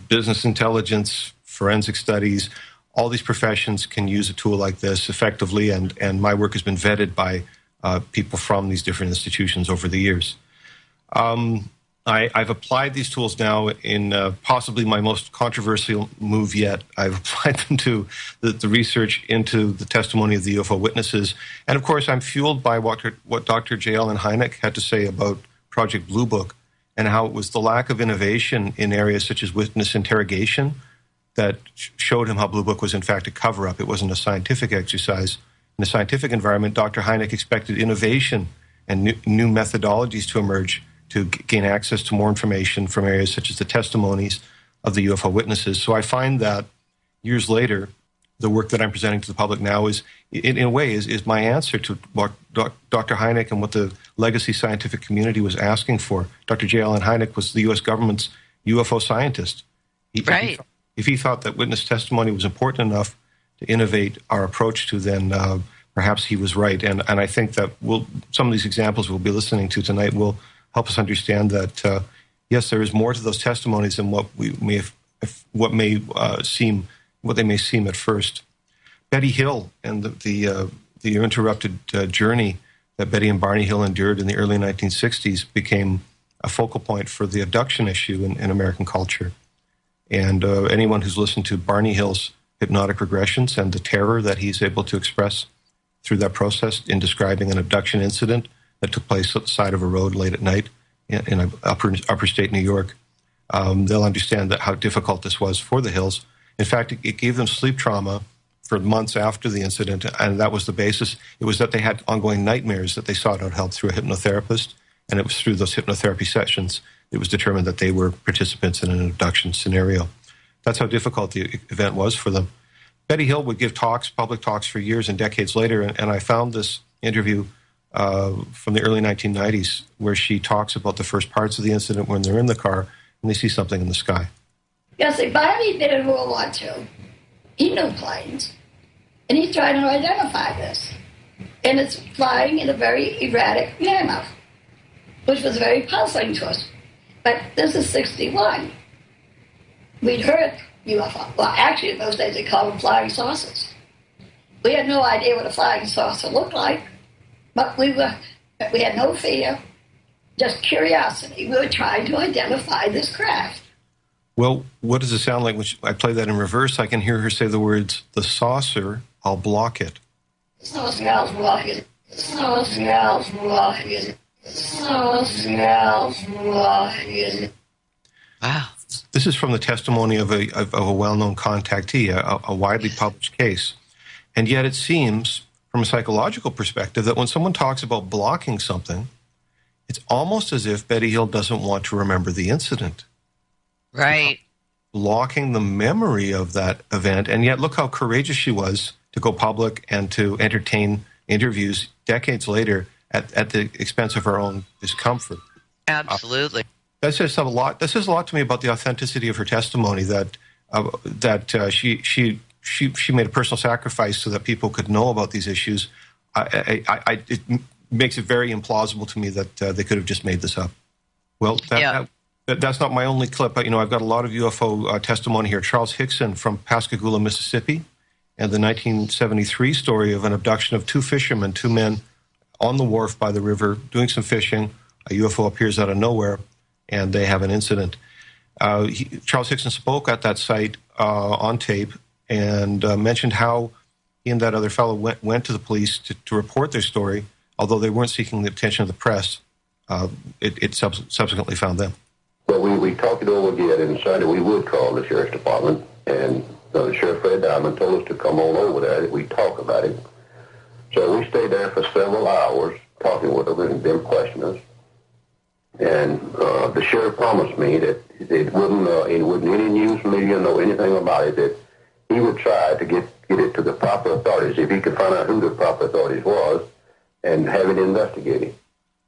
business intelligence, forensic studies. All these professions can use a tool like this effectively, and my work has been vetted by people from these different institutions over the years. I've applied these tools now in possibly my most controversial move yet. I've applied them to the research into the testimony of the UFO witnesses. And, of course, I'm fueled by what Dr. J. Allen Hynek had to say about Project Blue Book and how it was the lack of innovation in areas such as witness interrogation that showed him how Blue Book was, in fact, a cover-up. It wasn't a scientific exercise. In a scientific environment, Dr. Hynek expected innovation and new methodologies to emerge to gain access to more information from areas such as the testimonies of the UFO witnesses. So I find that years later, the work that I'm presenting to the public now is, in a way, is my answer to what Dr. Hynek and what the legacy scientific community was asking for. Dr. J. Allen Hynek was the U.S. government's UFO scientist. If he thought that witness testimony was important enough to innovate our approach to, then perhaps he was right. And I think that some of these examples we'll be listening to tonight will help us understand that, yes, there is more to those testimonies than what they may seem at first. Betty Hill and the interrupted journey that Betty and Barney Hill endured in the early 1960s became a focal point for the abduction issue in American culture. And anyone who's listened to Barney Hill's hypnotic regressions and the terror that he's able to express through that process in describing an abduction incident that took place at the side of a road late at night in upper state New York, they'll understand how difficult this was for the Hills. In fact, it gave them sleep trauma for months after the incident, and that was the basis. It was that they had ongoing nightmares that they sought out help through a hypnotherapist, and it was through those hypnotherapy sessions it was determined that they were participants in an abduction scenario. That's how difficult the event was for them. Betty Hill would give public talks for years and decades later, and I found this interview from the early 1990s where she talks about the first parts of the incident when they're in the car and they see something in the sky. Yes, Barney did in World War II. He knew planes, and he's trying to identify this. And it's flying in a very erratic manner, which was very puzzling to us. But this is 61. We'd heard UFO. Well, actually, in those days, they called them flying saucers. We had no idea what a flying saucer looked like, but we had no fear, just curiosity. We were trying to identify this craft. Well, what does it sound like when I play that in reverse? I can hear her say the words, "The saucer, I'll block it." Saucer, I'll block it. Saucer, I'll block it. Saucer, I'll block it. Wow. This is from the testimony of a well-known contactee, a widely published case. And yet it seems, from a psychological perspective, that when someone talks about blocking something, it's almost as if Betty Hill doesn't want to remember the incident. Right. Blocking the memory of that event. And yet look how courageous she was to go public and to entertain interviews decades later at the expense of her own discomfort. Absolutely. That says a lot. That says a lot to me about the authenticity of her testimony. That she made a personal sacrifice so that people could know about these issues. It makes it very implausible to me that they could have just made this up. Well, that's not my only clip. I've got a lot of UFO testimony here. Charles Hickson from Pascagoula, Mississippi, and the 1973 story of an abduction of two fishermen, two men on the wharf by the river doing some fishing. A UFO appears out of nowhere, and they have an incident. Charles Hickson spoke at that site on tape and mentioned how he and that other fellow went to the police to report their story, although they weren't seeking the attention of the press. It subsequently found them. Well, we talked it over again and decided we would call the sheriff's department, and Sheriff Fred Diamond told us to come on over there that we'd talk about it. So we stayed there for several hours talking with them and them questioning us. And the sheriff promised me that it wouldn't any news media know anything about it, that he would try to get it to the proper authorities, if he could find out who the proper authorities was, and have it investigated.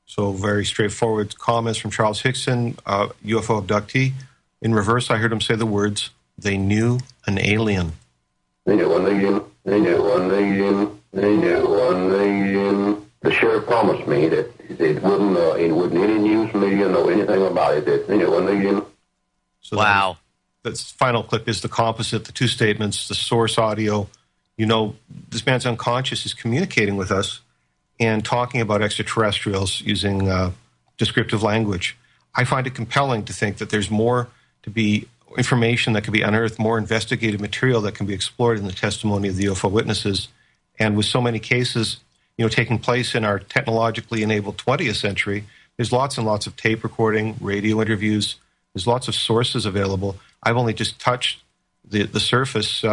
So very straightforward comments from Charles Hickson, UFO abductee. In reverse, I heard him say the words, "They knew an alien." They knew an alien. They knew an alien. They knew an alien. The sheriff promised me that it wouldn't any news media know anything about it, that they knew an alien. So wow. That final clip is the composite, the two statements, the source audio. This man's unconscious is communicating with us and talking about extraterrestrials using descriptive language. I find it compelling to think that there's more to be information that can be unearthed, more investigative material that can be explored in the testimony of the UFO witnesses. And with so many cases, taking place in our technologically enabled 20th century, there's lots and lots of tape recording, radio interviews. There's lots of sources available. I've only just touched the surface.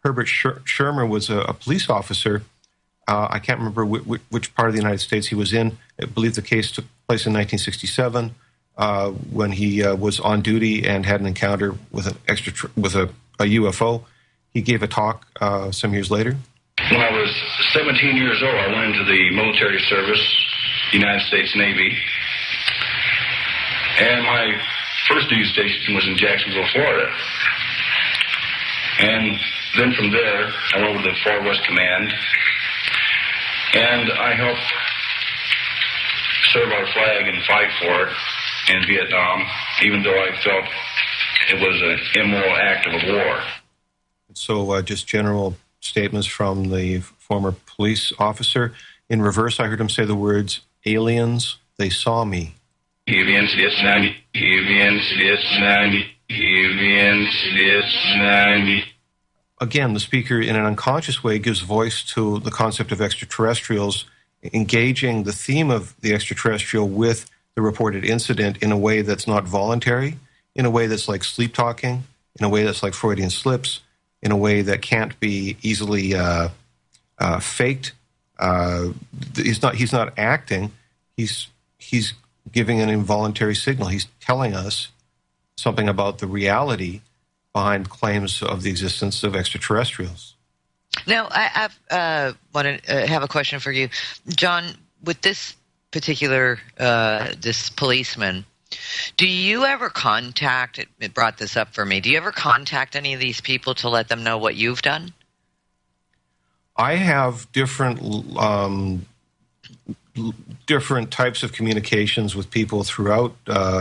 Herbert Schirmer was a police officer. I can't remember which part of the United States he was in. I believe the case took place in 1967 when he was on duty and had an encounter with a UFO. He gave a talk some years later. When I was 17 years old, I went into the military service, United States Navy, and my first duty station was in Jacksonville, Florida. And then from there, I went over to the Far West Command, and I helped serve our flag and fight for it in Vietnam, even though I felt it was an immoral act of a war. So just general statements from the former police officer. In reverse, I heard him say the words, aliens, they saw me. Aliens, it's 90. Aliens, it's 90. Aliens, it's 90. Again, the speaker, in an unconscious way, gives voice to the concept of extraterrestrials, engaging the theme of the extraterrestrial with the reported incident in a way that's not voluntary, in a way that's like sleep talking, in a way that's like Freudian slips, in a way that can't be easily faked. He's not acting. He's giving an involuntary signal. He's telling us something about the reality behind claims of the existence of extraterrestrials. Now, I want to have a question for you, John. With this particular this policeman, do you ever contact? It brought this up for me. Do you ever contact any of these people to let them know what you've done? I have different types of communications with people throughout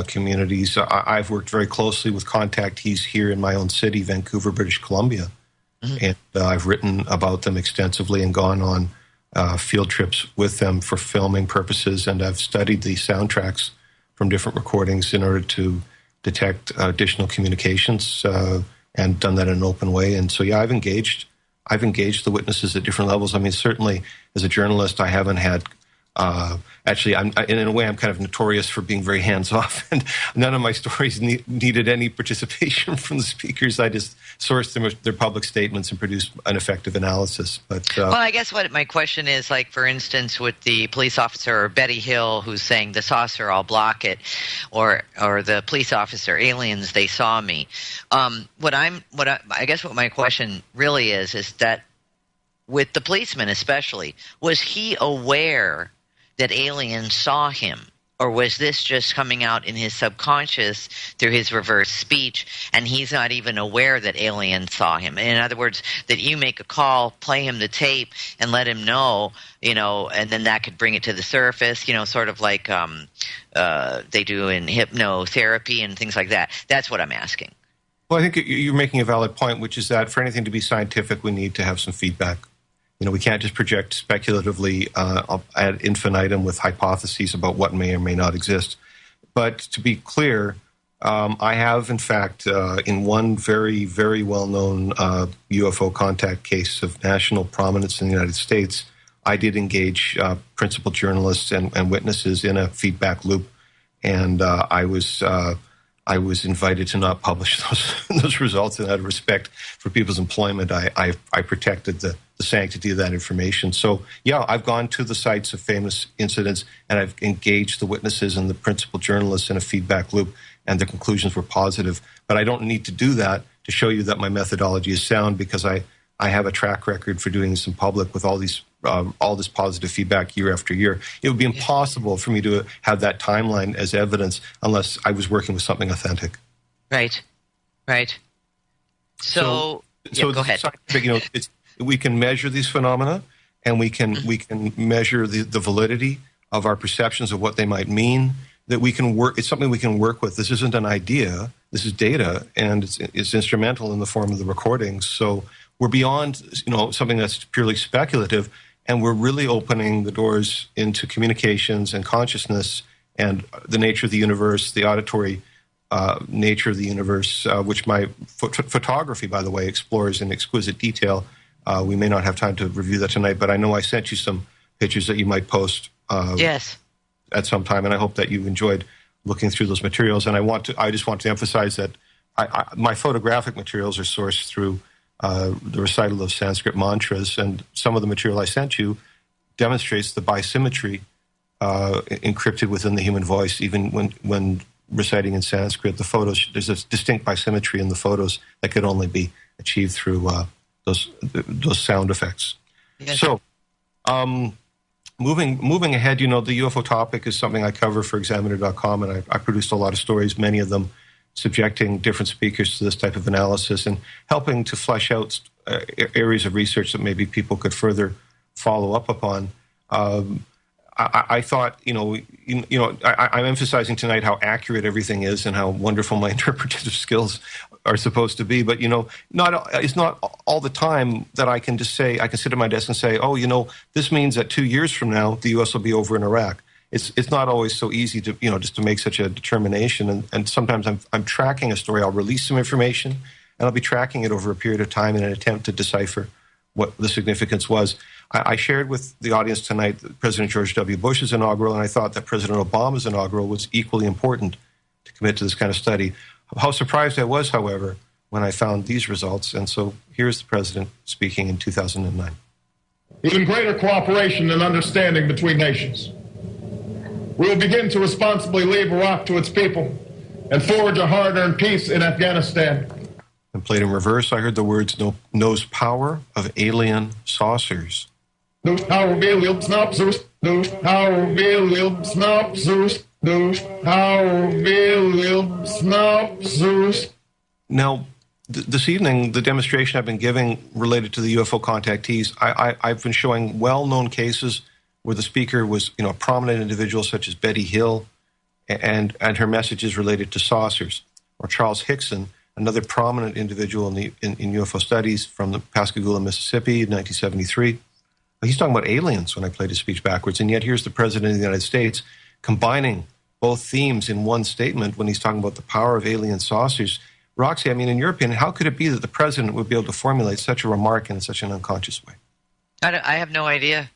communities. I've worked very closely with contactees here in my own city, Vancouver, British Columbia. Mm-hmm. And I've written about them extensively and gone on field trips with them for filming purposes. And I've studied the soundtracks from different recordings in order to detect additional communications and done that in an open way. And so, yeah, I've engaged the witnesses at different levels. I mean, certainly as a journalist, I haven't had actually, in a way, I'm kind of notorious for being very hands-off, and none of my stories needed any participation from the speakers. I just sourced their public statements and produced an effective analysis. But well, I guess what my question is, like, for instance, with the police officer Betty Hill who's saying the saucer, I'll block it, or the police officer, aliens, they saw me. I guess what my question really is that with the policeman especially, was he aware that aliens saw him? Or was this just coming out in his subconscious through his reverse speech, and he's not even aware that aliens saw him? In other words, that you make a call, play him the tape, and let him know, and then that could bring it to the surface, sort of like they do in hypnotherapy and things like that. That's what I'm asking. Well, I think you're making a valid point, which is that for anything to be scientific, we need to have some feedback. We can't just project speculatively ad infinitum with hypotheses about what may or may not exist. But to be clear, I have, in fact, in one very, very well-known UFO contact case of national prominence in the United States, I did engage principal journalists and witnesses in a feedback loop, and I was invited to not publish those results, and out of respect for people's employment, I protected the sanctity of that information. So, yeah, I've gone to the sites of famous incidents, and I've engaged the witnesses and the principal journalists in a feedback loop, and the conclusions were positive. But I don't need to do that to show you that my methodology is sound, because I have a track record for doing this in public with all this positive feedback year after year. It would be impossible for me to have that timeline as evidence unless I was working with something authentic. Right. So go ahead. We can measure these phenomena, and we can measure the validity of our perceptions of what they might mean. That we can work. It's something we can work with. This isn't an idea. This is data, and it's instrumental in the form of the recordings. So we're beyond something that's purely speculative, and we're really opening the doors into communications and consciousness and the nature of the universe, the auditory nature of the universe, which my photography, by the way, explores in exquisite detail. We may not have time to review that tonight, but I know I sent you some pictures that you might post yes. at some time, and I hope that you enjoyed looking through those materials. And I just want to emphasize that my photographic materials are sourced through the recital of Sanskrit mantras, and some of the material I sent you demonstrates the bisymmetry encrypted within the human voice, even when reciting in Sanskrit. The photos, there's a distinct bisymmetry in the photos that could only be achieved through those sound effects. Yes. So, moving ahead, the UFO topic is something I cover for Examiner.com, and I produced a lot of stories, many of them subjecting different speakers to this type of analysis and helping to flesh out areas of research that maybe people could further follow up upon. I thought, I'm emphasizing tonight how accurate everything is and how wonderful my interpretative skills are supposed to be. But, it's not all the time that I can just say, I can sit at my desk and say, this means that 2 years from now, the U.S. will be over in Iraq. It's not always so easy to, just to make such a determination. And sometimes I'm tracking a story. I'll release some information, and I'll be tracking it over a period of time in an attempt to decipher what the significance was. I shared with the audience tonight that President George W. Bush's inaugural, and I thought that President Obama's inaugural was equally important to commit to this kind of study. How surprised I was, however, when I found these results. And so here's the president speaking in 2009. Even greater cooperation and understanding between nations. We will begin to responsibly leave Iraq to its people and forge a hard-earned peace in Afghanistan. And played in reverse, I heard the words, knows power of alien saucers. Knows power of alien saucers. Knows power of alien saucers. Knows power of alien saucers. Now, this evening, the demonstration I've been giving related to the UFO contactees, I've been showing well-known cases where the speaker was, a prominent individual such as Betty Hill, and her messages related to saucers, or Charles Hickson, another prominent individual in UFO studies from the Pascagoula, Mississippi in 1973. He's talking about aliens when I played his speech backwards, and yet here's the President of the United States combining both themes in one statement when he's talking about the power of alien saucers. Roxy, in your opinion, how could it be that the President would be able to formulate such a remark in such an unconscious way? I have no idea.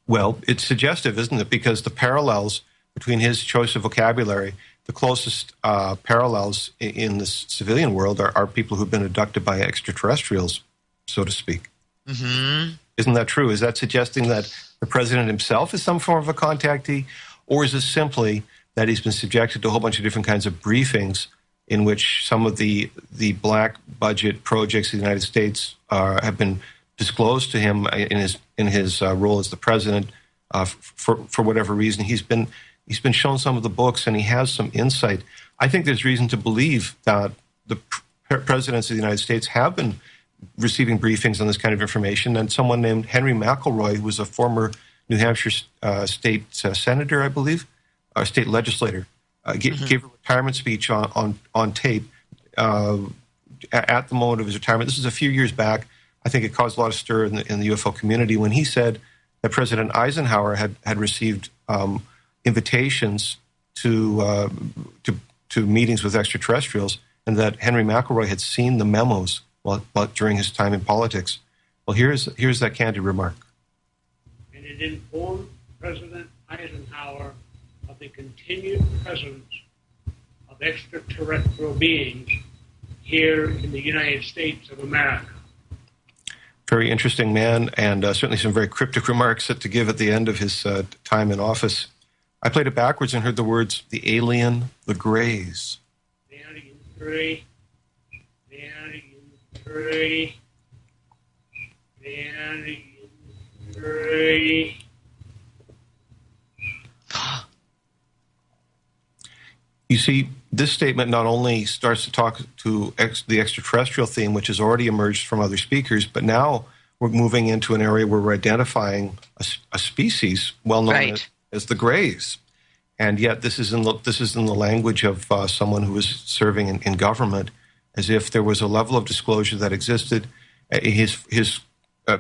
Well, it's suggestive, isn't it? Because the parallels between his choice of vocabulary, the closest parallels in the civilian world are people who've been abducted by extraterrestrials, so to speak. Mm-hmm. Isn't that true? Is that suggesting that the president himself is some form of a contactee? Or is it simply that he's been subjected to a whole bunch of different kinds of briefings in which some of the black budget projects of the United States have been disclosed to him in his role as the president for whatever reason? He's been shown some of the books, and he has some insight. I think there's reason to believe that the presidents of the United States have been receiving briefings on this kind of information. And someone named Henry McElroy, who was a former New Hampshire state senator, I believe, state legislator, gave a retirement speech on tape at the moment of his retirement. This is a few years back. I think it caused a lot of stir in the UFO community when he said that President Eisenhower had received invitations to meetings with extraterrestrials, and that Henry McElroy had seen the memos during his time in politics. Well, here's that candid remark. And it informed President Eisenhower of the continued presence of extraterrestrial beings here in the United States of America. Very interesting man, and certainly some very cryptic remarks to give at the end of his time in office. I played it backwards and heard the words, the alien, the Greys. The alien Grey, the alien Grey, the alien Grey. You see, this statement not only starts to talk to the extraterrestrial theme, which has already emerged from other speakers, but now we're moving into an area where we're identifying a species well known as the Greys. And yet this is in the language of someone who was serving in government, as if there was a level of disclosure that existed. His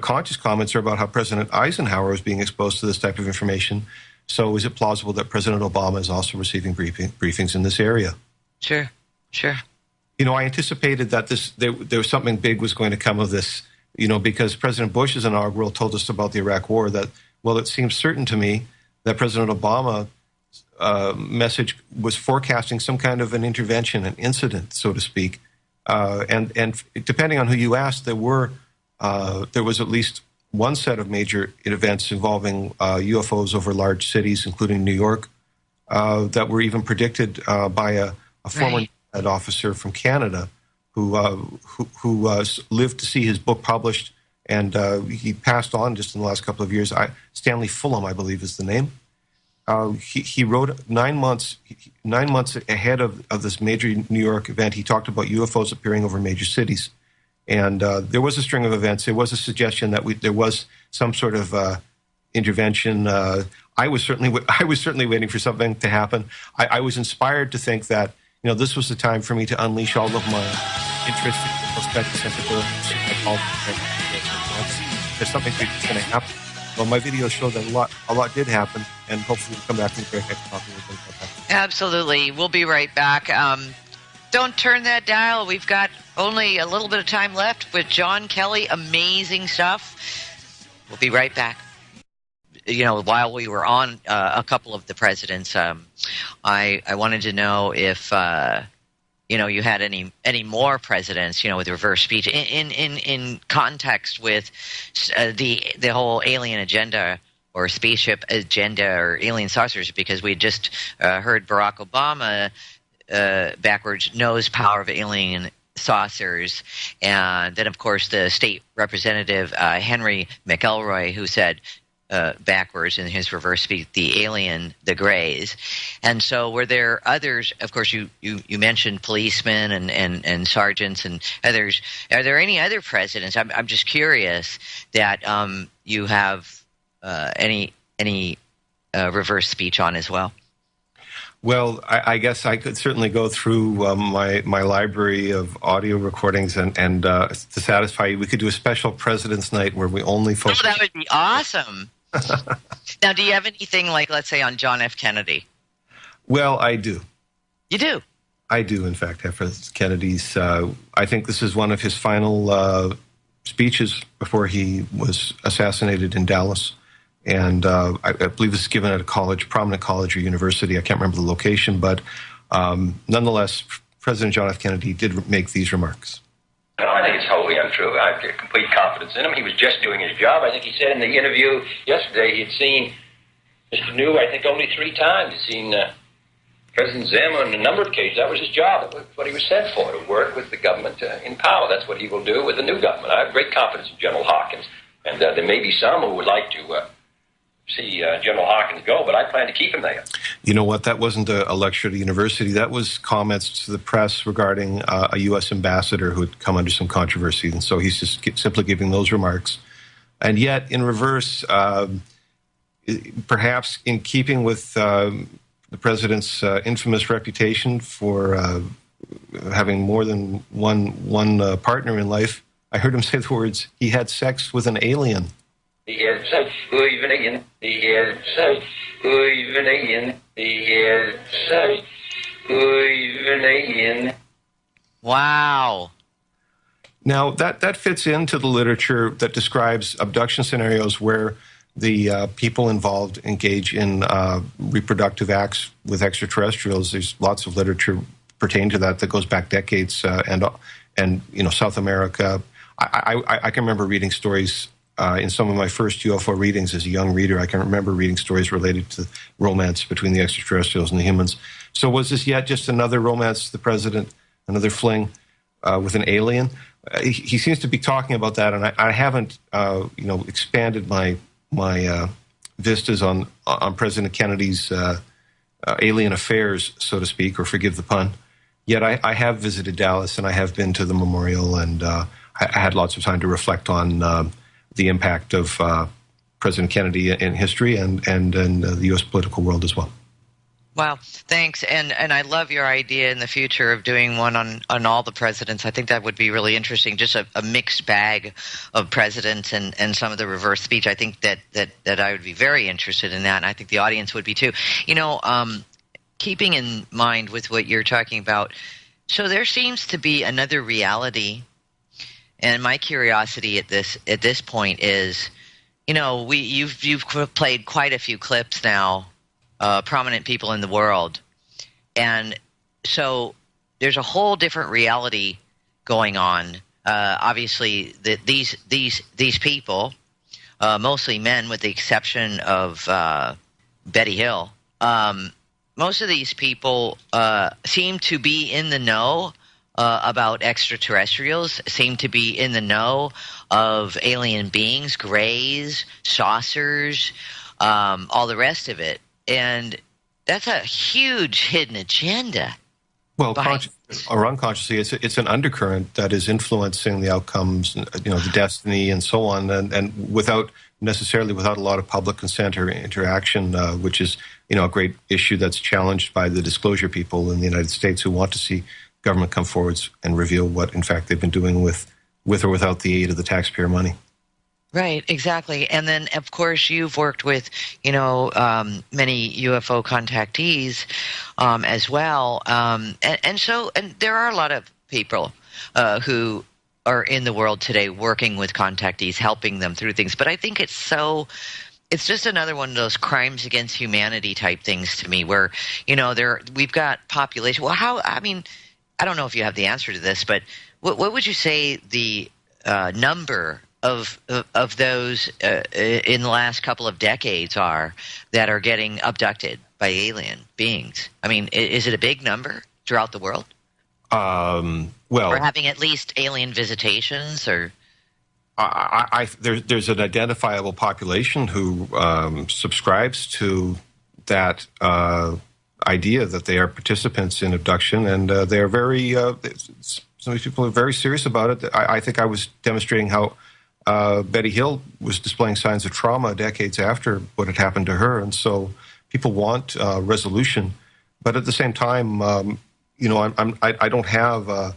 conscious comments are about how President Eisenhower was being exposed to this type of information. So is it plausible that President Obama is also receiving briefings in this area? Sure. I anticipated that there was something big was going to come of this, because President Bush's inaugural told us about the Iraq War, that, well, it seems certain to me that President Obama message was forecasting some kind of an intervention, an incident, so to speak. And depending on who you asked, there was at least one set of major events involving UFOs over large cities, including New York, that were even predicted by a former officer from Canada who lived to see his book published, and he passed on just in the last couple of years. Stanley Fulham, I believe, is the name. He wrote 9 months ahead of this major New York event. He talked about UFOs appearing over major cities. And there was a string of events. There was a suggestion that there was some sort of intervention. I was certainly waiting for something to happen. I was inspired to think that this was the time for me to unleash all of my interest in prospective sensibilities. There's something big that's going to happen. Well, my videos show that a lot did happen, and hopefully we'll come back and talk about that. Absolutely. We'll be right back. Don't turn that dial. We've got only a little bit of time left with Jon Kelly. Amazing stuff. We'll be right back. While we were on a couple of the presidents, I wanted to know if you had any more presidents, with reverse speech in context with the whole alien agenda or spaceship agenda or alien saucers, because we just heard Barack Obama backwards knows power of alien saucers, and then of course the state representative Henry McElroy, who said backwards in his reverse speech, the alien, the Greys. And so were there others? Of course, you mentioned policemen and sergeants and others. Are there any other presidents? I'm just curious that you have any reverse speech on as well. Well, I guess I could certainly go through my library of audio recordings and to satisfy you. We could do a special President's Night where we only focus. Oh, that would be awesome. Now, do you have anything like, let's say, on John F. Kennedy? Well, I do. You do? I do, in fact, have Kennedy's. I think this is one of his final speeches before he was assassinated in Dallas. And I believe this is given at a prominent college or university. I can't remember the location, but nonetheless, President John F. Kennedy did make these remarks. No, I think it's wholly untrue. I have complete confidence in him. He was just doing his job. I think he said in the interview yesterday he had seen Mr. New, I think, only 3 times. He'd seen President Zim on a number of occasions. That was his job. That was what he was sent for, to work with the government in power. That's what he will do with the new government. I have great confidence in General Hawkins. And there may be some who would like to see General Hawkins go, but I plan to keep him there. You know what? That wasn't a lecture at a university. That was comments to the press regarding a U.S. ambassador who had come under some controversy. And so he's just simply giving those remarks. And yet, in reverse, perhaps in keeping with the president's infamous reputation for having more than one partner in life, I heard him say the words, he had sex with an alien. Wow. Now, that fits into the literature that describes abduction scenarios where the people involved engage in reproductive acts with extraterrestrials. There's lots of literature pertaining to that goes back decades, and South America. I can remember reading stories in some of my first UFO readings as a young reader. I can remember reading stories related to romance between the extraterrestrials and the humans. So was this yet just another romance to the president, another fling with an alien? He seems to be talking about that, and I haven't, expanded my vistas on President Kennedy's alien affairs, so to speak, or forgive the pun. Yet I have visited Dallas, and I have been to the memorial, and I had lots of time to reflect on the impact of President Kennedy in history and in the U.S. political world as well. Wow, thanks. And I love your idea in the future of doing one on all the presidents. I think that would be really interesting, just a mixed bag of presidents and some of the reverse speech. I think that I would be very interested in that, and I think the audience would be too. Keeping in mind with what you're talking about, so there seems to be another reality, and my curiosity at this point is, you've played quite a few clips now. Prominent people in the world, and so there's a whole different reality going on. Obviously, these people, mostly men, with the exception of Betty Hill, most of these people seem to be in the know about extraterrestrials, seem to be in the know of alien beings, greys, saucers, all the rest of it. And that's a huge hidden agenda. Well, or unconsciously, it's an undercurrent that is influencing the outcomes, the destiny, and so on, and without a lot of public consent or interaction, which is a great issue that's challenged by the disclosure people in the United States who want to see government come forward and reveal what, in fact, they've been doing with or without the aid of the taxpayer money. Right, exactly. And then, of course, you've worked with, many UFO contactees as well. And there are a lot of people who are in the world today working with contactees, helping them through things. But I think it's just another one of those crimes against humanity type things to me where, we've got population. Well, I don't know if you have the answer to this, but what would you say the number of those in the last couple of decades are that are getting abducted by alien beings? I mean, is it a big number throughout the world? Or having at least alien visitations, or there's an identifiable population who subscribes to that idea that they are participants in abduction, and they are very. Some of these people are very serious about it. I think I was demonstrating how Betty Hill was displaying signs of trauma decades after what had happened to her, and so people want resolution. But at the same time, I don't have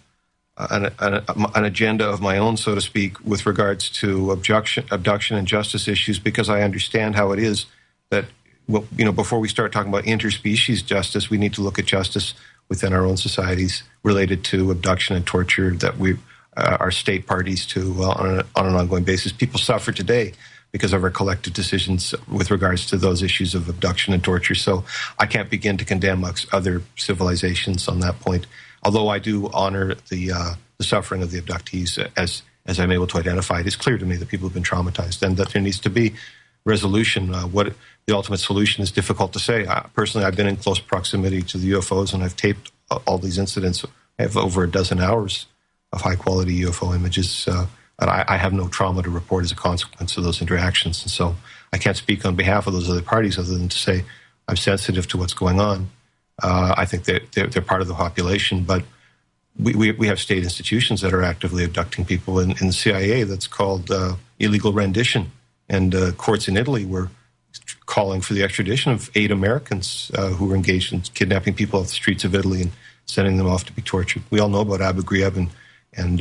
an agenda of my own, so to speak, with regards to abduction and justice issues, because I understand how it is that before we start talking about interspecies justice, we need to look at justice within our own societies related to abduction and torture that we are state parties to on an ongoing basis. People suffer today because of our collective decisions with regards to those issues of abduction and torture. So I can't begin to condemn other civilizations on that point, although I do honor the suffering of the abductees as I'm able to identify. It is clear to me that people have been traumatized and that there needs to be resolution. What the ultimate solution is difficult to say. Personally, I've been in close proximity to the UFOs, and I've taped all these incidents. I have over a dozen hours of high-quality UFO images, and I have no trauma to report as a consequence of those interactions. And so I can't speak on behalf of those other parties other than to say I'm sensitive to what's going on. I think they're part of the population, but we have state institutions that are actively abducting people. In the CIA, that's called illegal rendition. And courts in Italy were calling for the extradition of 8 Americans who were engaged in kidnapping people off the streets of Italy and sending them off to be tortured. We all know about Abu Ghraib and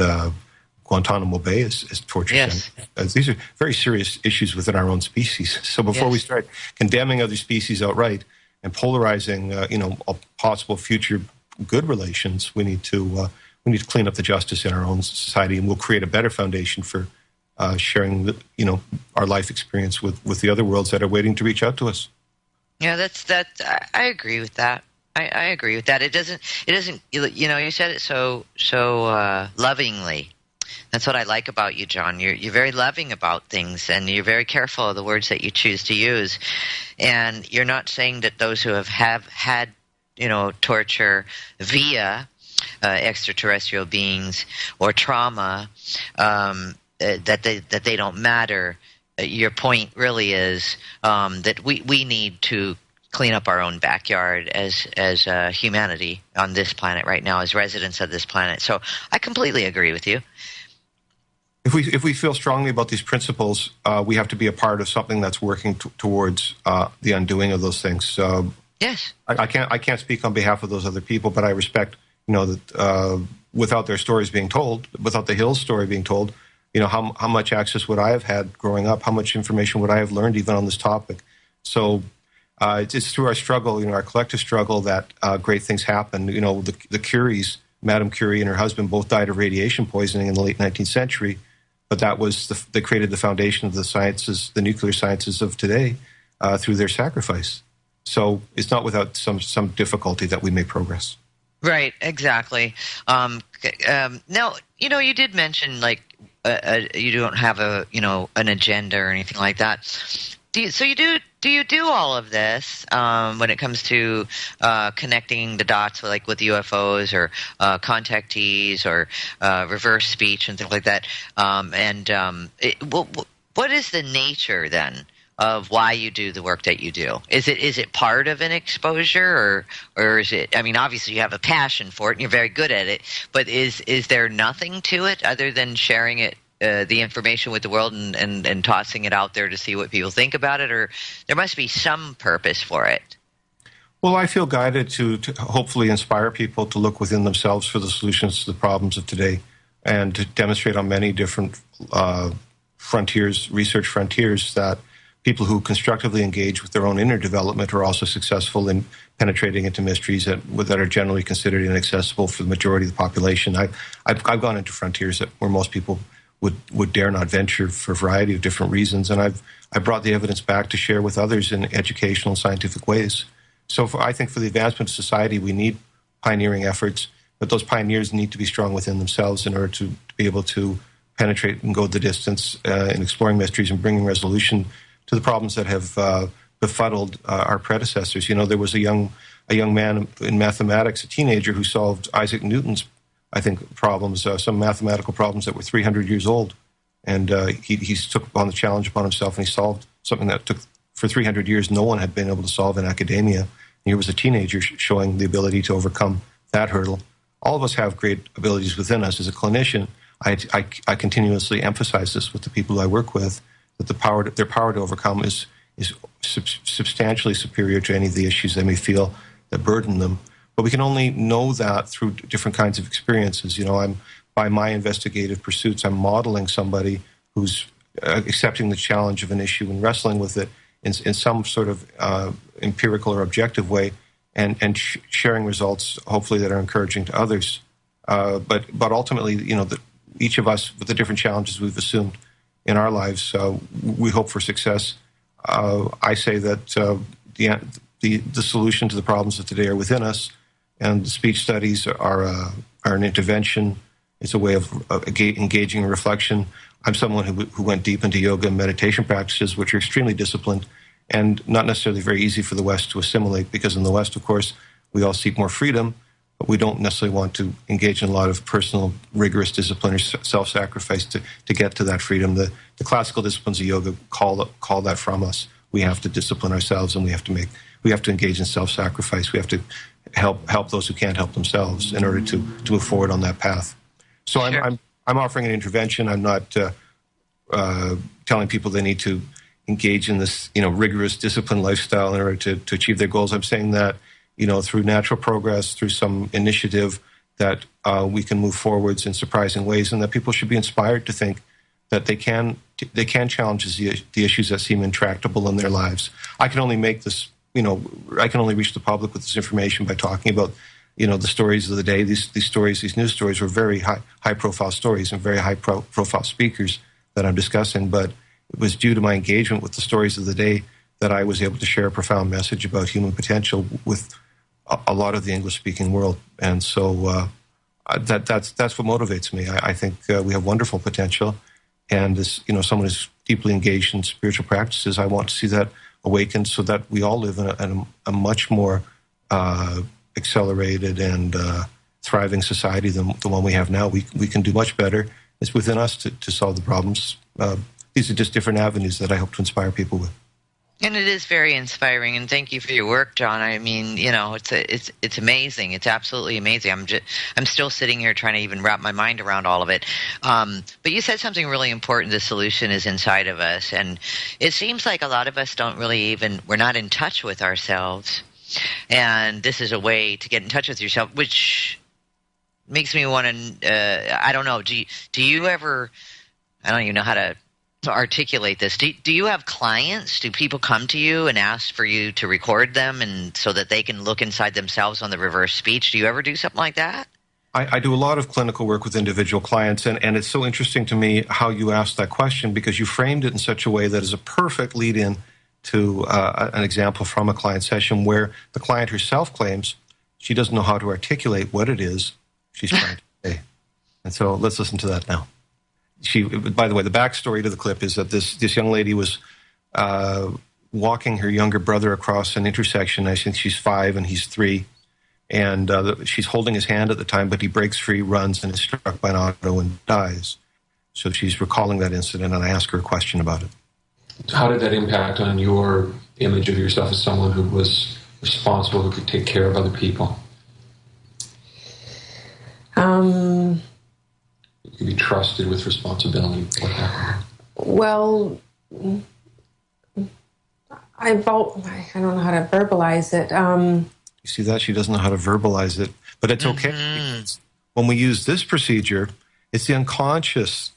Guantanamo Bay as torture centers. These are very serious issues within our own species. So before we start condemning other species outright and polarizing, possible future good relations, we need to clean up the justice in our own society, and we'll create a better foundation for sharing, our life experience with the other worlds that are waiting to reach out to us. Yeah, I agree with that. I agree with that. It doesn't. You said it so lovingly. That's what I like about you, John. You're very loving about things, and you're very careful of the words that you choose to use. And you're not saying that those who have had torture via extraterrestrial beings or trauma that they don't matter. Your point really is that we need to clean up our own backyard as humanity on this planet right now, as residents of this planet. So I completely agree with you. If we feel strongly about these principles, we have to be a part of something that's working towards the undoing of those things. Yes. I can't speak on behalf of those other people, but I respect, that without their stories being told, without the Hills story being told, how much access would I have had growing up? How much information would I have learned even on this topic? So it's through our struggle, our collective struggle, that great things happen. The Curies, Madame Curie and her husband, both died of radiation poisoning in the late 19th century, but that was they created the foundation of the sciences, the nuclear sciences of today, through their sacrifice. So it's not without some difficulty that we make progress. Right, exactly. Now, you did mention you don't have an agenda or anything like that. Do you do all of this when it comes to connecting the dots with UFOs or contactees or reverse speech and things like that? What is the nature then of why you do the work that you do? Is it part of an exposure, or is it? I mean, obviously you have a passion for it and you're very good at it, but is there nothing to it other than sharing it? The information with the world and tossing it out there to see what people think about it, or there must be some purpose for it? Well, I feel guided to hopefully inspire people to look within themselves for the solutions to the problems of today, and to demonstrate on many different research frontiers, that people who constructively engage with their own inner development are also successful in penetrating into mysteries that are generally considered inaccessible for the majority of the population. I've gone into frontiers where most people would dare not venture for a variety of different reasons, and I brought the evidence back to share with others in educational and scientific ways. So I think for the advancement of society, we need pioneering efforts, but those pioneers need to be strong within themselves in order to be able to penetrate and go the distance in exploring mysteries and bringing resolution to the problems that have befuddled our predecessors. There was a young man in mathematics, a teenager, who solved Isaac Newton's problems, some mathematical problems that were 300 years old. And he took on the challenge upon himself, and he solved something that took, for 300 years, no one had been able to solve in academia. And here was a teenager showing the ability to overcome that hurdle. All of us have great abilities within us. As a clinician, I continuously emphasize this with the people I work with, that their power to overcome is substantially superior to any of the issues they may feel that burden them. But we can only know that through different kinds of experiences. By my investigative pursuits, I'm modeling somebody who's accepting the challenge of an issue and wrestling with it in some sort of empirical or objective way, and sharing results, hopefully, that are encouraging to others. But ultimately, that each of us, with the different challenges we've assumed in our lives, we hope for success. I say that the solution to the problems of today are within us. And the speech studies are an intervention. It's a way of engaging in reflection. I'm someone who went deep into yoga and meditation practices, which are extremely disciplined and not necessarily very easy for the West to assimilate, because in the West, of course, we all seek more freedom, but we don't necessarily want to engage in a lot of personal, rigorous discipline or self-sacrifice to get to that freedom. The classical disciplines of yoga call that from us. We have to discipline ourselves, and we have to engage in self-sacrifice. We have to help those who can't help themselves in order to move forward on that path. So sure. I'm offering an intervention. I'm not telling people they need to engage in this rigorous disciplined lifestyle in order to achieve their goals. I'm saying that through natural progress, through some initiative, that we can move forwards in surprising ways, and that people should be inspired to think that they can challenge the issues that seem intractable in their lives. I can only make this. I can only reach the public with this information by talking about, the stories of the day. These news stories were very high-profile stories and very high-profile speakers that I'm discussing. But it was due to my engagement with the stories of the day that I was able to share a profound message about human potential with a lot of the English-speaking world. And so that's what motivates me. I think we have wonderful potential, and as someone who's deeply engaged in spiritual practices, I want to see that awakened, so that we all live in a much more accelerated and thriving society than the one we have now. We can do much better. It's within us to solve the problems. These are just different avenues that I hope to inspire people with. And it is very inspiring, and thank you for your work, Jon. I mean, it's amazing. It's absolutely amazing. I'm still sitting here trying to even wrap my mind around all of it. But you said something really important. The solution is inside of us, and it seems like a lot of us don't really we're not in touch with ourselves. And this is a way to get in touch with yourself, which makes me want to, I don't know, do you ever, I don't even know how to articulate this. Do you have clients? Do people come to you and ask for you to record them and so that they can look inside themselves on the reverse speech? Do you ever do something like that? I do a lot of clinical work with individual clients, and it's so interesting to me how you asked that question, because you framed it in such a way that is a perfect lead-in to an example from a client session where the client herself claims she doesn't know how to articulate what it is she's trying to say. And so let's listen to that now. By the way, the backstory to the clip is that this young lady was walking her younger brother across an intersection. I think she's 5 and he's 3. And she's holding his hand at the time, but he breaks free, runs, and is struck by an auto and dies. So she's recalling that incident, and I ask her a question about it. How did that impact on your image of yourself as someone who was responsible, who could take care of other people? You could be trusted with responsibility. What happened? Well, I don't know how to verbalize it. You see that? She doesn't know how to verbalize it. But it's okay. Because when we use this procedure, it's the unconscious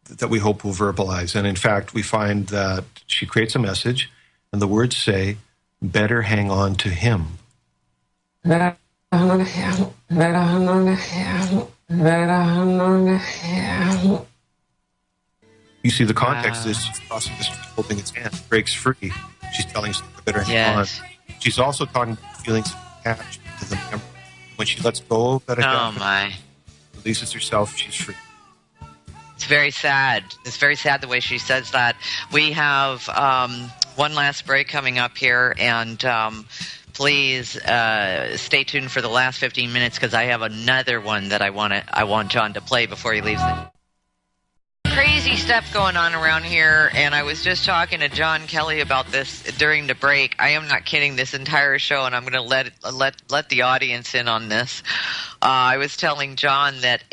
that we hope will verbalize. And in fact, we find that she creates a message, and the words say, better hang on to him. You see, the context is she's holding his hand, breaks free. She's telling us to better hang on. She's also talking about feelings attached to the memory. When she lets go of that attachment, releases herself, she's free. It's very sad. It's very sad the way she says that. We have one last break coming up here, and please stay tuned for the last 15 minutes because I have another one that I want Jon to play before he leaves. Crazy stuff going on around here, and I was just talking to Jon Kelly about this during the break. I am not kidding. This entire show, and I'm going to let the audience in on this. I was telling Jon that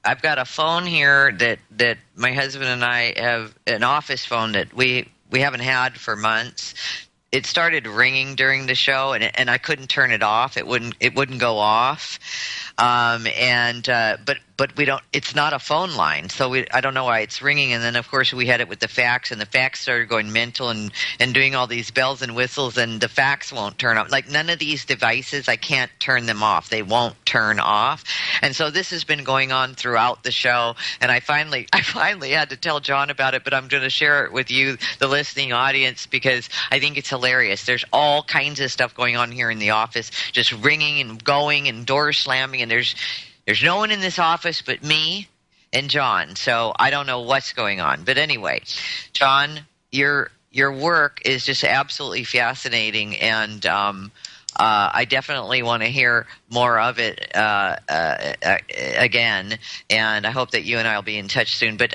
I've got a phone here that my husband and I have, an office phone that we haven't had for months. It started ringing during the show, and I couldn't turn it off. It wouldn't go off. But we don't. It's not a phone line, so I don't know why it's ringing. And then of course we had it with the fax, and the fax started going mental and doing all these bells and whistles, and the fax won't turn off. Like none of these devices, I can't turn them off. They won't turn off. And so this has been going on throughout the show. And I finally had to tell Jon about it, but I'm going to share it with you, the listening audience, because I think it's hilarious. There's all kinds of stuff going on here in the office, just ringing and going and doors slamming, and there's no one in this office but me and Jon, so I don't know what's going on. But anyway, Jon, your work is just absolutely fascinating, and I definitely want to hear more of it again, and I hope that you and I will be in touch soon. But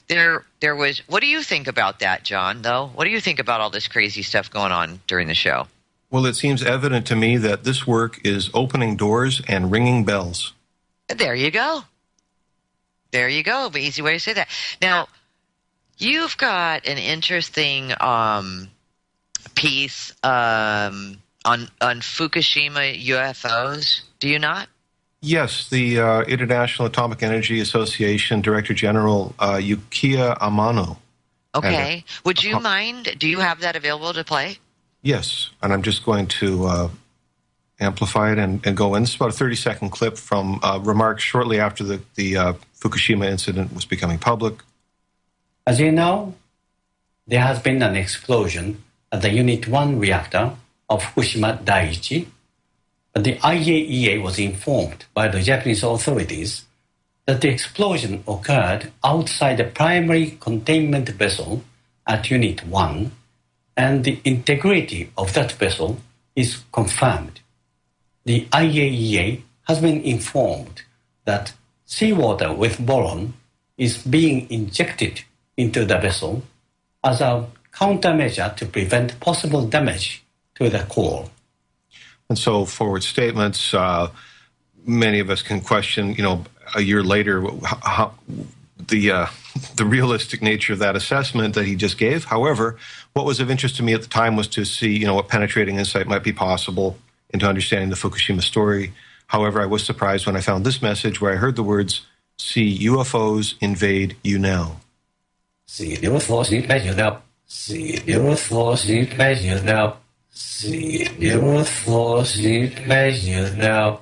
there was – what do you think about that, Jon, though? What do you think about all this crazy stuff going on during the show? Well, it seems evident to me that this work is opening doors and ringing bells. There you go. There you go. The easy way to say that. Now, you've got an interesting piece on Fukushima UFOs, do you not? Yes, the International Atomic Energy Association Director General Yukiya Amano. Okay. Would you mind? Do you have that available to play? Yes, and I'm just going to amplify it and go in. This is about a 30-second clip from remarks shortly after the Fukushima incident was becoming public. As you know, there has been an explosion at the Unit 1 reactor of Fukushima Daiichi. The IAEA was informed by the Japanese authorities that the explosion occurred outside the primary containment vessel at Unit 1, and the integrity of that vessel is confirmed. The IAEA has been informed that seawater with boron is being injected into the vessel as a countermeasure to prevent possible damage to the core. And so forward statements, many of us can question, a year later, how the realistic nature of that assessment that he just gave. However, what was of interest to me at the time was to see, what penetrating insight might be possible into understanding the Fukushima story. However, I was surprised when I found this message where I heard the words, "See UFOs invade you now." See UFOs invade you now. See UFOs invade you now. See UFOs invade you now.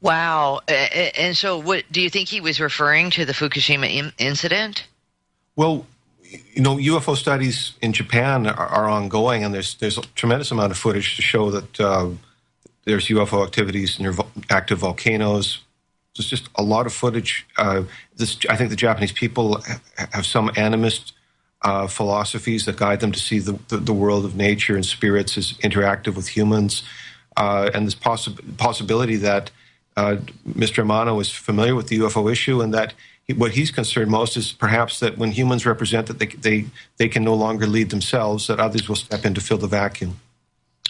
Wow. And so what do you think he was referring to, the Fukushima incident? Well, UFO studies in Japan are ongoing, and there's a tremendous amount of footage to show that there's UFO activities near active volcanoes. There's just a lot of footage. I think the Japanese people have some animist philosophies that guide them to see the world of nature and spirits as interactive with humans. And this possibility that Mr. Amano is familiar with the UFO issue, and that what he's concerned most is perhaps that when humans represent that they can no longer lead themselves, that others will step in to fill the vacuum.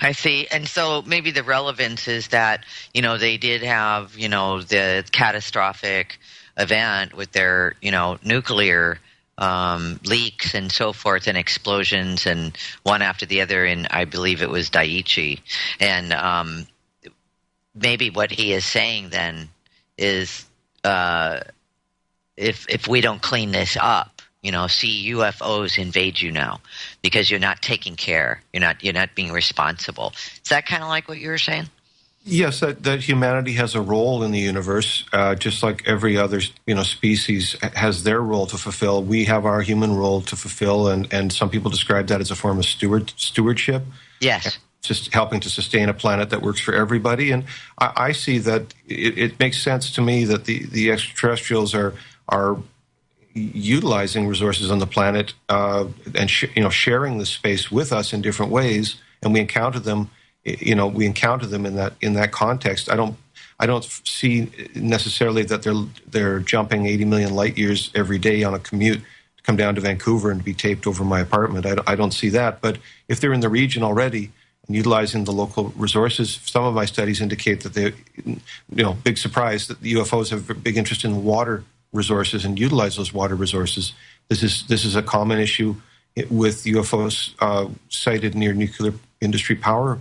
I see. And so maybe the relevance is that, they did have, the catastrophic event with their, nuclear leaks and so forth, and explosions, and one after the other in, I believe it was Daiichi. And maybe what he is saying then is if we don't clean this up, see UFOs invade you now because you're not taking care, you're not being responsible. Is that kind of like what you were saying? Yes, that humanity has a role in the universe, just like every other species has their role to fulfill. We have our human role to fulfill, and some people describe that as a form of stewardship. Yes. Just helping to sustain a planet that works for everybody. And I see that it makes sense to me that the extraterrestrials are utilizing resources on the planet and sharing the space with us in different ways, and we encounter them. We encounter them in that context. I don't see necessarily that they're jumping 80 million light years every day on a commute to come down to Vancouver and be taped over my apartment. I don't see that. But if they're in the region already and utilizing the local resources, some of my studies indicate that they, big surprise that the UFOs have a big interest in water resources and utilize those water resources. This is a common issue with UFOs sighted near nuclear industry power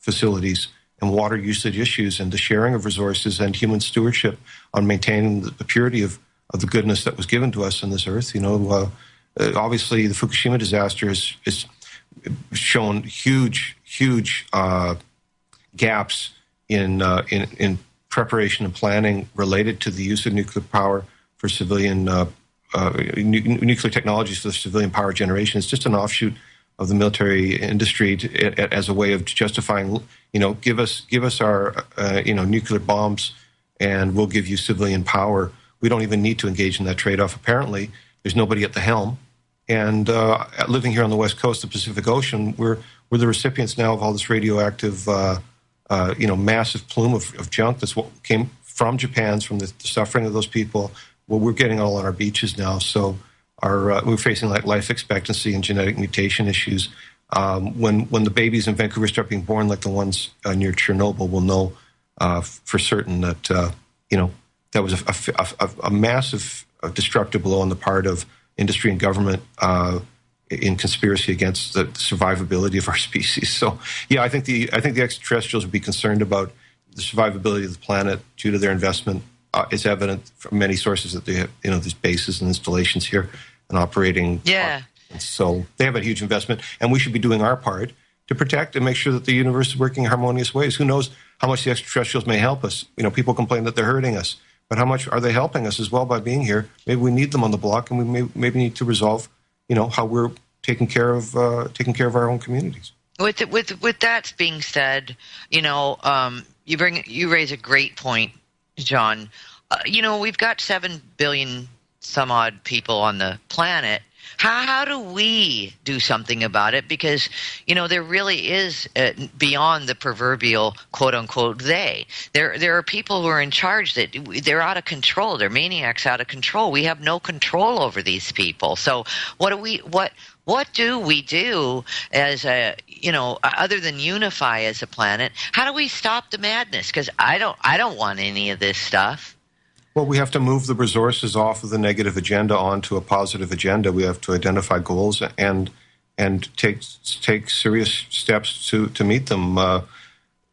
facilities and water usage issues, and the sharing of resources and human stewardship on maintaining the purity of the goodness that was given to us on this earth. Obviously the Fukushima disaster has shown huge gaps in preparation and planning related to the use of nuclear power for civilian nuclear technologies for the civilian power generation. It's just an offshoot of the military industry as a way of justifying, give us our, nuclear bombs and we'll give you civilian power. We don't even need to engage in that trade-off. Apparently, there's nobody at the helm. And living here on the West Coast, the Pacific Ocean, we're the recipients now of all this radioactive, massive plume of junk that's what came from Japan, from the suffering of those people. Well, we're getting all on our beaches now. So we're facing like life expectancy and genetic mutation issues. When the babies in Vancouver start being born, like the ones near Chernobyl, we'll know for certain that that was a massive destructive blow on the part of industry and government in conspiracy against the survivability of our species. So, yeah, I think the extraterrestrials would be concerned about the survivability of the planet due to their investment. It's evident from many sources that they have, these bases and installations here and operating. Yeah. So they have a huge investment, and we should be doing our part to protect and make sure that the universe is working in harmonious ways. Who knows how much the extraterrestrials may help us? People complain that they're hurting us, but how much are they helping us as well by being here? Maybe we need them on the block, and we maybe need to resolve, how we're taking care of our own communities. With that being said, you raise a great point, John. We've got 7 billion some odd people on the planet. How do we do something about it? Because, there really is, beyond the proverbial quote-unquote they. There are people who are in charge that they're out of control. They're maniacs out of control. We have no control over these people. So what do we do as other than unify as a planet? How do we stop the madness? Because I don't want any of this stuff. Well, we have to move the resources off of the negative agenda onto a positive agenda. We have to identify goals and and take serious steps to meet them.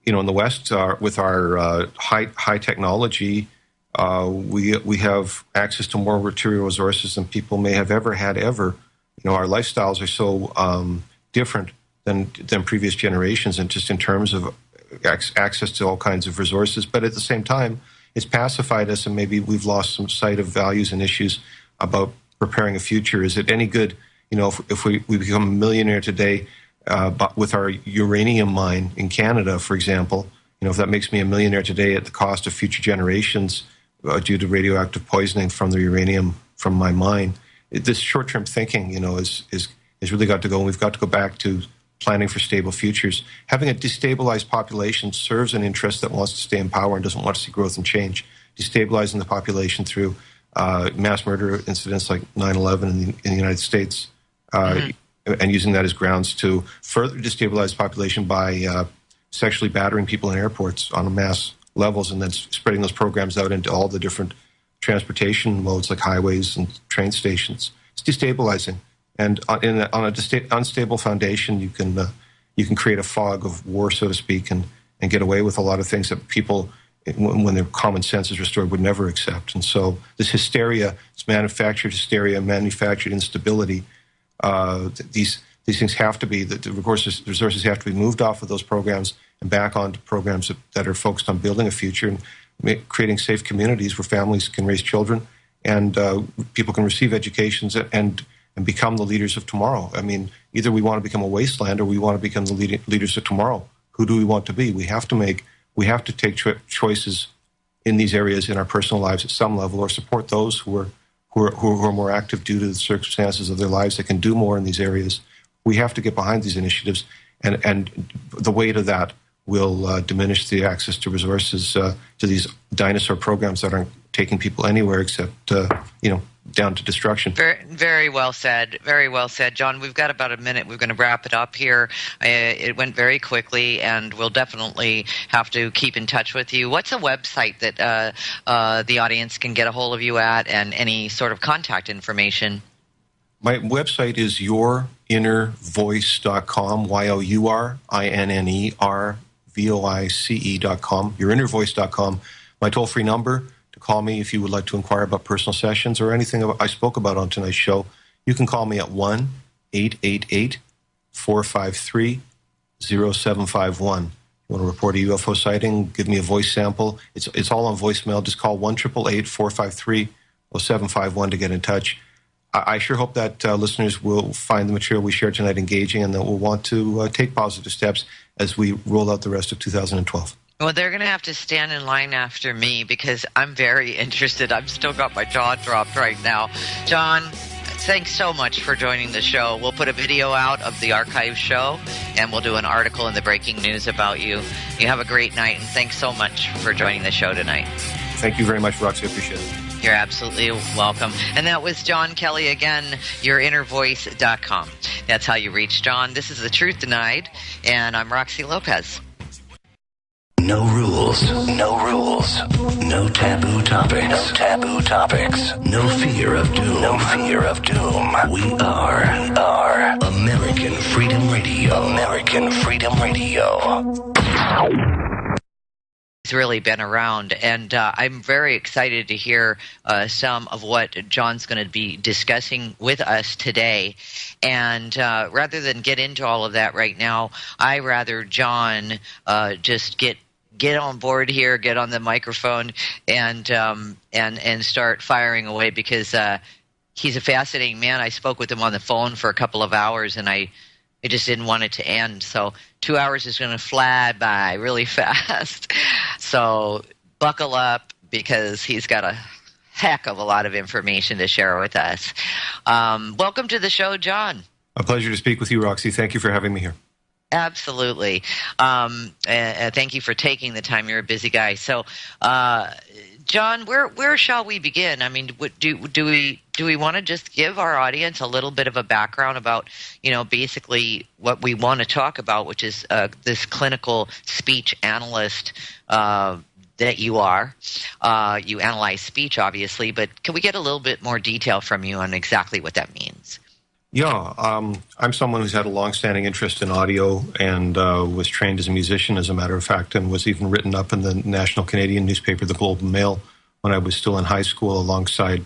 In the West, with our high technology, we have access to more material resources than people may have ever had ever. Our lifestyles are so different than previous generations, and just in terms of access to all kinds of resources. But at the same time, it's pacified us, and maybe we've lost some sight of values and issues about preparing a future. Is it any good, if we become a millionaire today but with our uranium mine in Canada, for example, if that makes me a millionaire today at the cost of future generations due to radioactive poisoning from the uranium from my mine, this short-term thinking, is really got to go, and we've got to go back to planning for stable futures. Having a destabilized population serves an interest that wants to stay in power and doesn't want to see growth and change. Destabilizing the population through mass murder incidents like 9/11 in the United States, and using that as grounds to further destabilize the population by sexually battering people in airports on a mass levels, and then spreading those programs out into all the different transportation modes like highways and train stations. It's destabilizing. And on a unstable foundation, you can create a fog of war, so to speak, and get away with a lot of things that people, when their common sense is restored, would never accept. And so this hysteria, this manufactured hysteria, manufactured instability, these things have to be, the resources have to be moved off of those programs and back onto programs that are focused on building a future and creating safe communities where families can raise children and people can receive educations and become the leaders of tomorrow. I mean, either we want to become a wasteland or we want to become the leaders of tomorrow. Who do we want to be? We have to take choices in these areas in our personal lives at some level, or support those who are more active due to the circumstances of their lives that can do more in these areas. We have to get behind these initiatives, and the weight of that will diminish the access to resources to these dinosaur programs that aren't taking people anywhere except down to destruction. Very, very well said. Very well said, John. We've got about a minute. We're going to wrap it up here. It went very quickly, and we'll definitely have to keep in touch with you. What's a website that the audience can get a hold of you at, and any sort of contact information? My website is yourinnervoice.com, yourinnervoice.com, yourinnervoice.com. My toll-free number to call me if you would like to inquire about personal sessions or anything I spoke about on tonight's show. You can call me at 1-888-453-0751. You want to report a UFO sighting, give me a voice sample. It's all on voicemail. Just call 1-888-453-0751 to get in touch. I sure hope that listeners will find the material we shared tonight engaging, and that will want to take positive steps as we roll out the rest of 2012. Well, they're going to have to stand in line after me because I'm very interested. I've still got my jaw dropped right now. John, thanks so much for joining the show. We'll put a video out of the archive show, and we'll do an article in the breaking news about you. You have a great night, and thanks so much for joining the show tonight. Thank you very much, Roxy. I appreciate it. You're absolutely welcome. And that was Jon Kelly again, yourinnervoice.com. That's how you reach John. This is The Truth Denied, and I'm Roxy Lopez. No rules. No rules. No taboo topics. No taboo topics. No fear of doom. No fear of doom. We are American Freedom Radio. American Freedom Radio. He's really been around, and I'm very excited to hear some of what John's going to be discussing with us today. And rather than get into all of that right now, I rather John just get on board here, get on the microphone, and start firing away, because he's a fascinating man. I spoke with him on the phone for a couple of hours, and I just didn't want it to end. So 2 hours is going to fly by really fast. So buckle up, because he's got a heck of a lot of information to share with us. Welcome to the show, John. A pleasure to speak with you, Roxy. Thank you for having me here. Absolutely. Thank you for taking the time. You're a busy guy. So, John, where shall we begin? I mean, do we want to just give our audience a little bit of a background about, basically what we want to talk about, which is this clinical speech analyst that you are. You analyze speech, obviously, but can we get a little bit more detail from you on exactly what that means? Yeah, I'm someone who's had a long-standing interest in audio and was trained as a musician, as a matter of fact, and was even written up in the national Canadian newspaper, the Globe and Mail, when I was still in high school, alongside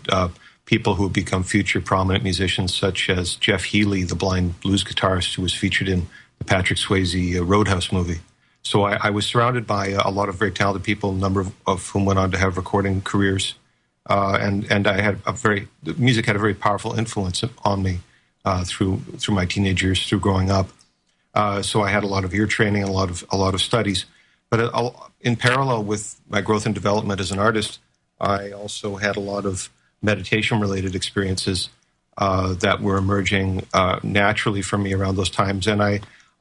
people who have become future prominent musicians, such as Jeff Healey, the blind blues guitarist who was featured in the Patrick Swayze Roadhouse movie. So I was surrounded by a lot of very talented people, a number of whom went on to have recording careers, and I had music had a very powerful influence on me through my teenage years, through growing up. So I had a lot of ear training and a lot of studies. But in parallel with my growth and development as an artist, I also had a lot of meditation-related experiences that were emerging naturally for me around those times, and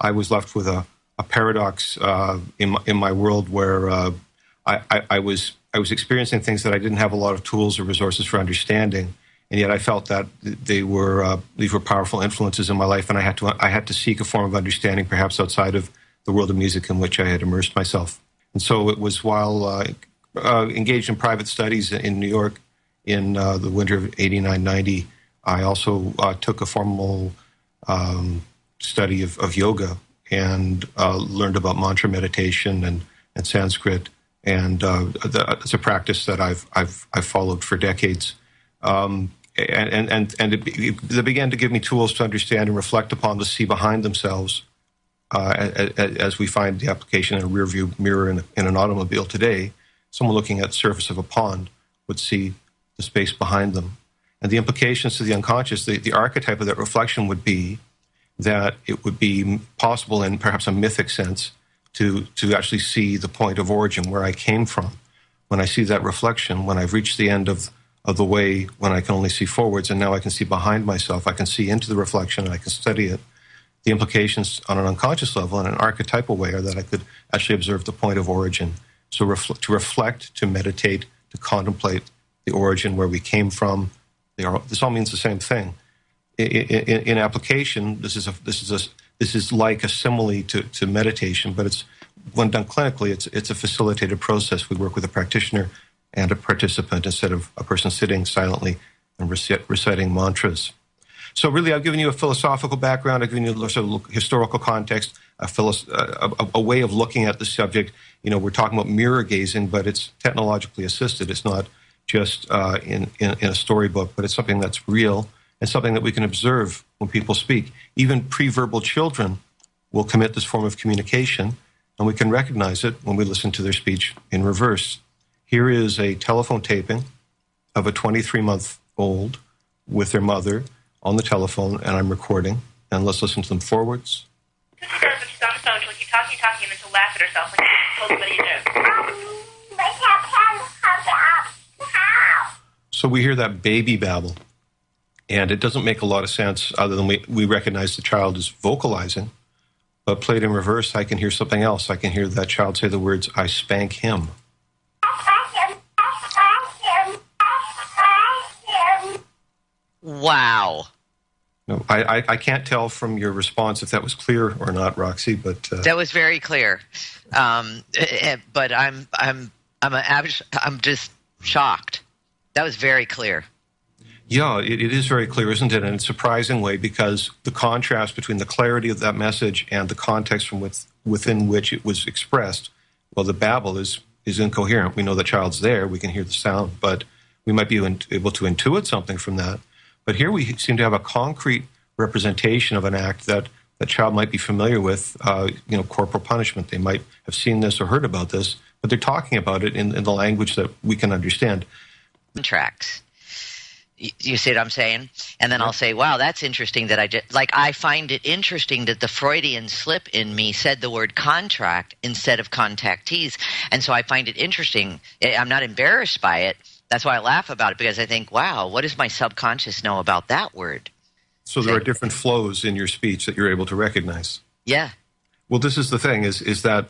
I was left with a paradox in my world where I was experiencing things that I didn't have a lot of tools or resources for understanding, and yet I felt that these were powerful influences in my life, and I had to seek a form of understanding, perhaps outside of the world of music in which I had immersed myself. And so it was while engaged in private studies in New York in the winter of '89-90, I also took a formal study of yoga and learned about mantra meditation and Sanskrit, and it's a practice that I've followed for decades. And they began to give me tools to understand and reflect upon, to see behind themselves, as we find the application in a rearview mirror in an automobile today. Someone looking at the surface of a pond would see the space behind them. And the implications to the unconscious, the archetype of that reflection would be that it would be possible in perhaps a mythic sense to actually see the point of origin, where I came from. When I see that reflection, when I've reached the end of the way, when I can only see forwards and now I can see behind myself, I can see into the reflection and I can study it. The implications on an unconscious level, in an archetypal way, are that I could actually observe the point of origin. So to reflect, to meditate, to contemplate the origin, where we came from. This all means the same thing. In application, this is like a simile to meditation, but it's, when done clinically, it's a facilitated process. We work with a practitioner and a participant instead of a person sitting silently and reciting mantras. So really, I've given you a philosophical background. I've given you a historical context, a way of looking at the subject. You know, we're talking about mirror gazing, but it's technologically assisted. It's not just in a storybook, but it's something that's real and something that we can observe when people speak. Even pre-verbal children will commit this form of communication, and we can recognize it when we listen to their speech in reverse. Here is a telephone taping of a 23-month-old with their mother on the telephone, and I'm recording. And let's listen to them forwards. This is when she's on the phone, she'll keep talking, and then she'll laugh at herself like she told somebody a joke. So we hear that baby babble, and it doesn't make a lot of sense other than we recognize the child is vocalizing, but played in reverse, I can hear something else. I can hear that child say the words, "I spank him." Wow. No, I can't tell from your response if that was clear or not, Roxy, but that was very clear. But I'm just shocked. That was very clear. Yeah, it is very clear, isn't it? And in a surprising way, because the contrast between the clarity of that message and the context from within which it was expressed, well, the babble is incoherent. We know the child's there, we can hear the sound, but we might be able to intuit something from that. But here we seem to have a concrete representation of an act that the child might be familiar with, corporal punishment. They might have seen this or heard about this, but they're talking about it in the language that we can understand. Tracks. You see what I'm saying? And then I'll say, wow, that's interesting that I find it interesting that the Freudian slip in me said the word contract instead of contactees. And so I find it interesting. I'm not embarrassed by it. That's why I laugh about it, because I think, wow, what does my subconscious know about that word? So there are different flows in your speech that you're able to recognize. Yeah. Well, this is the thing, is that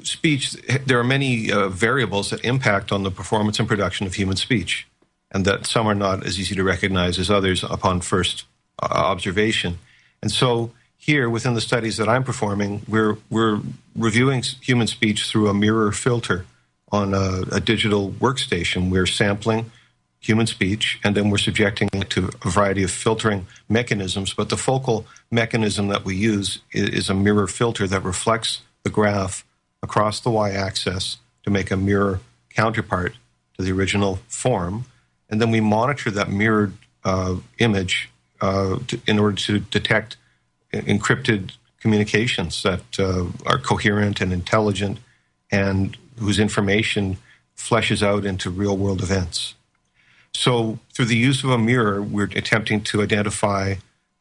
speech, there are many variables that impact on the performance and production of human speech, and that some are not as easy to recognize as others upon first observation. And so here, within the studies that I'm performing, we're reviewing human speech through a mirror filter on a digital workstation. We're sampling human speech, and then we're subjecting it to a variety of filtering mechanisms. But the focal mechanism that we use is a mirror filter that reflects the graph across the y-axis to make a mirror counterpart to the original form. And then we monitor that mirrored image in order to detect encrypted communications that are coherent and intelligent and whose information fleshes out into real-world events. So through the use of a mirror, we're attempting to identify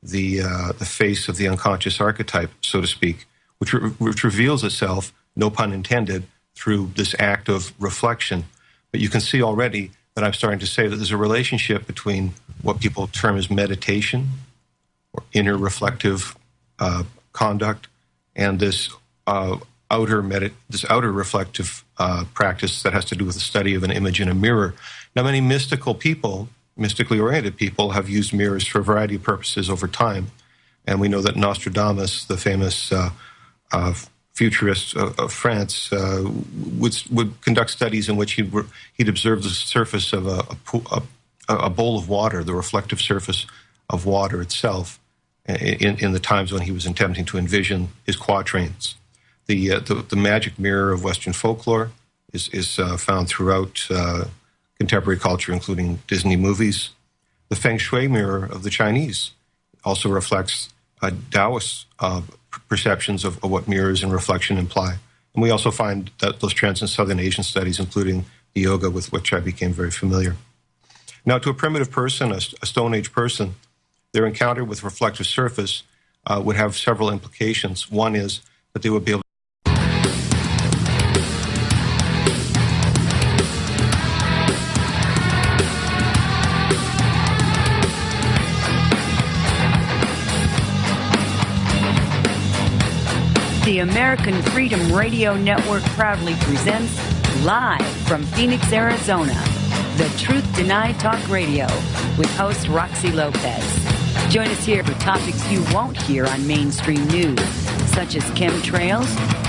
the face of the unconscious archetype, so to speak, which reveals itself, no pun intended, through this act of reflection. But you can see already that I'm starting to say that there's a relationship between what people term as meditation or inner reflective conduct and this outer reflective practice that has to do with the study of an image in a mirror. Now, many mystically oriented people, have used mirrors for a variety of purposes over time. And we know that Nostradamus, the famous futurist of France, would conduct studies in which he'd observe the surface of a bowl of water, the reflective surface of water itself, in the times when he was attempting to envision his quatrains. The magic mirror of Western folklore is found throughout contemporary culture, including Disney movies. The feng shui mirror of the Chinese also reflects Taoist perceptions of what mirrors and reflection imply. And we also find that those trends in Southern Asian studies, including the yoga with which I became very familiar. Now, to a primitive person, a Stone Age person, their encounter with reflective surface would have several implications. One is that they would be able The American Freedom Radio Network proudly presents, live from Phoenix, Arizona, The Truth Denied Talk Radio with host Roxy Lopez. Join us here for topics you won't hear on mainstream news, such as chemtrails,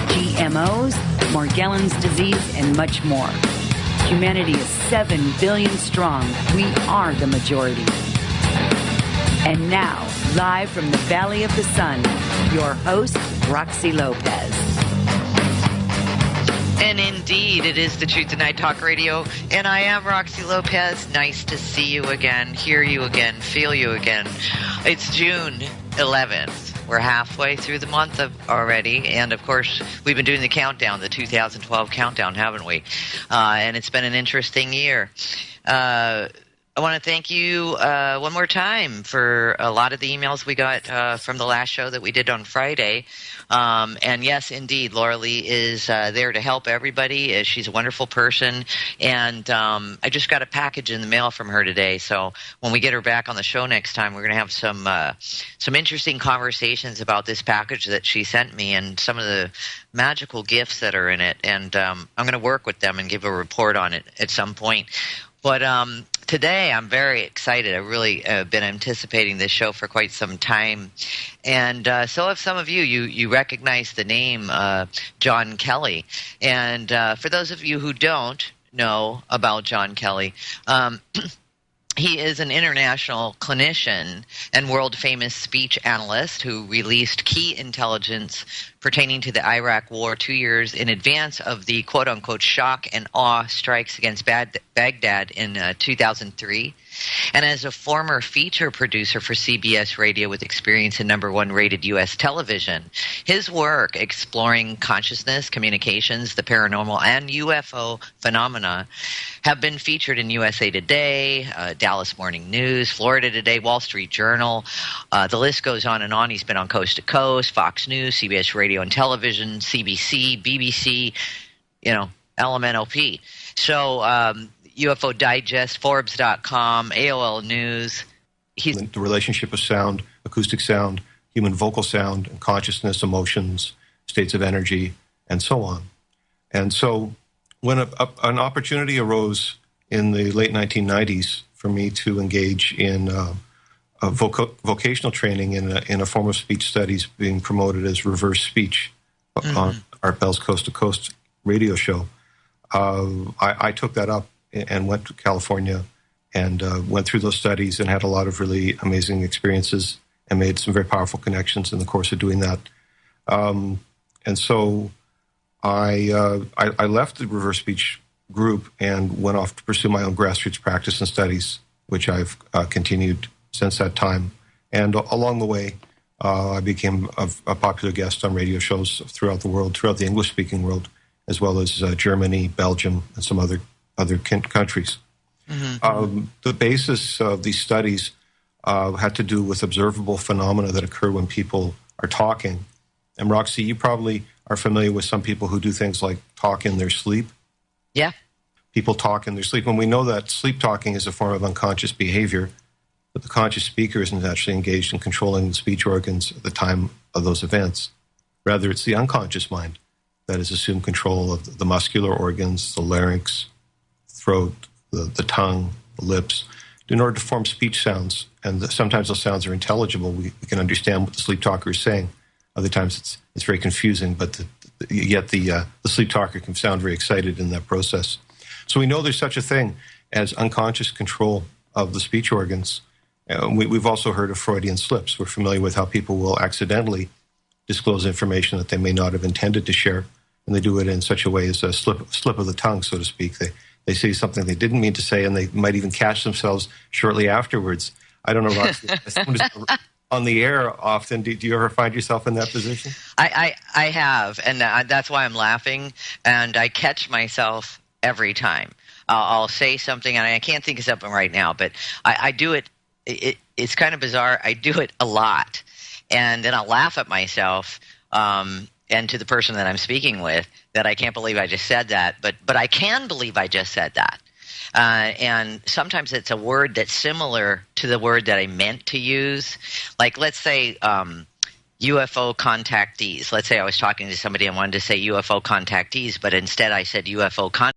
GMOs, Morgellons disease, and much more. Humanity is 7 billion strong. We are the majority. And now, live from the Valley of the Sun, your host, Roxy Lopez. And indeed, it is the Truth Tonight Talk Radio, and I am Roxy Lopez. Nice to see you again, hear you again, feel you again. It's June 11th. We're halfway through the month already, and of course, we've been doing the countdown, the 2012 countdown, haven't we? And it's been an interesting year. I want to thank you one more time for a lot of the emails we got from the last show that we did on Friday. And yes, indeed, Laura Lee is there to help everybody. She's a wonderful person. And I just got a package in the mail from her today. So when we get her back on the show next time, we're going to have some interesting conversations about this package that she sent me and some of the magical gifts that are in it. And I'm going to work with them and give a report on it at some point. But today I'm very excited. I've really been anticipating this show for quite some time. And so have some of you. You recognize the name Jon Kelly. And for those of you who don't know about Jon Kelly, he is an international clinician and world-famous speech analyst who released key intelligence pertaining to the Iraq War 2 years in advance of the quote-unquote shock and awe strikes against Baghdad in 2003. And as a former feature producer for CBS Radio with experience in #1 rated U.S. television, his work exploring consciousness, communications, the paranormal, and UFO phenomena have been featured in USA Today, Dallas Morning News, Florida Today, Wall Street Journal. The list goes on and on. He's been on Coast to Coast, Fox News, CBS Radio and Television, CBC, BBC, LMNOP. So UFO Digest, Forbes.com, AOL News. The relationship of sound, acoustic sound, human vocal sound, and consciousness, emotions, states of energy, and so on. And so when an opportunity arose in the late 1990s for me to engage in vocational training in a form of speech studies being promoted as reverse speech on Art Bell's Coast to Coast radio show, I took that up and went to California and went through those studies and had a lot of really amazing experiences and made some very powerful connections in the course of doing that. And so I left the reverse speech group and went off to pursue my own grassroots practice and studies, which I've continued since that time. And along the way, I became a popular guest on radio shows throughout the world, throughout the English-speaking world, as well as Germany, Belgium, and some other countries. Mm-hmm. The basis of these studies had to do with observable phenomena that occur when people are talking. And Roxy, you probably are familiar with some people who do things like talk in their sleep. Yeah. People talk in their sleep. And we know that sleep talking is a form of unconscious behavior, but the conscious speaker isn't actually engaged in controlling the speech organs at the time of those events. Rather, it's the unconscious mind that has assumed control of the muscular organs, the larynx, throat, the tongue, the lips, in order to form speech sounds. And sometimes those sounds are intelligible. We can understand what the sleep talker is saying. Other times it's very confusing, but yet the sleep talker can sound very excited in that process. So we know there's such a thing as unconscious control of the speech organs. We've also heard of Freudian slips. We're familiar with how people will accidentally disclose information that they may not have intended to share, and they do it in such a way as a slip of the tongue, so to speak. They say something they didn't mean to say, and they might even catch themselves shortly afterwards. I don't know, Roxy, as someone who's on the air often, do you ever find yourself in that position? I have, and that's why I'm laughing, and I catch myself every time. I'll say something, and I can't think of something right now, but I do it. It's kind of bizarre. I do it a lot, and then I'll laugh at myself and to the person that I'm speaking with that I can't believe I just said that, but I can believe I just said that. And sometimes it's a word that's similar to the word that I meant to use. Like, let's say UFO contactees. Let's say I was talking to somebody and wanted to say UFO contactees, but instead I said UFO contactees.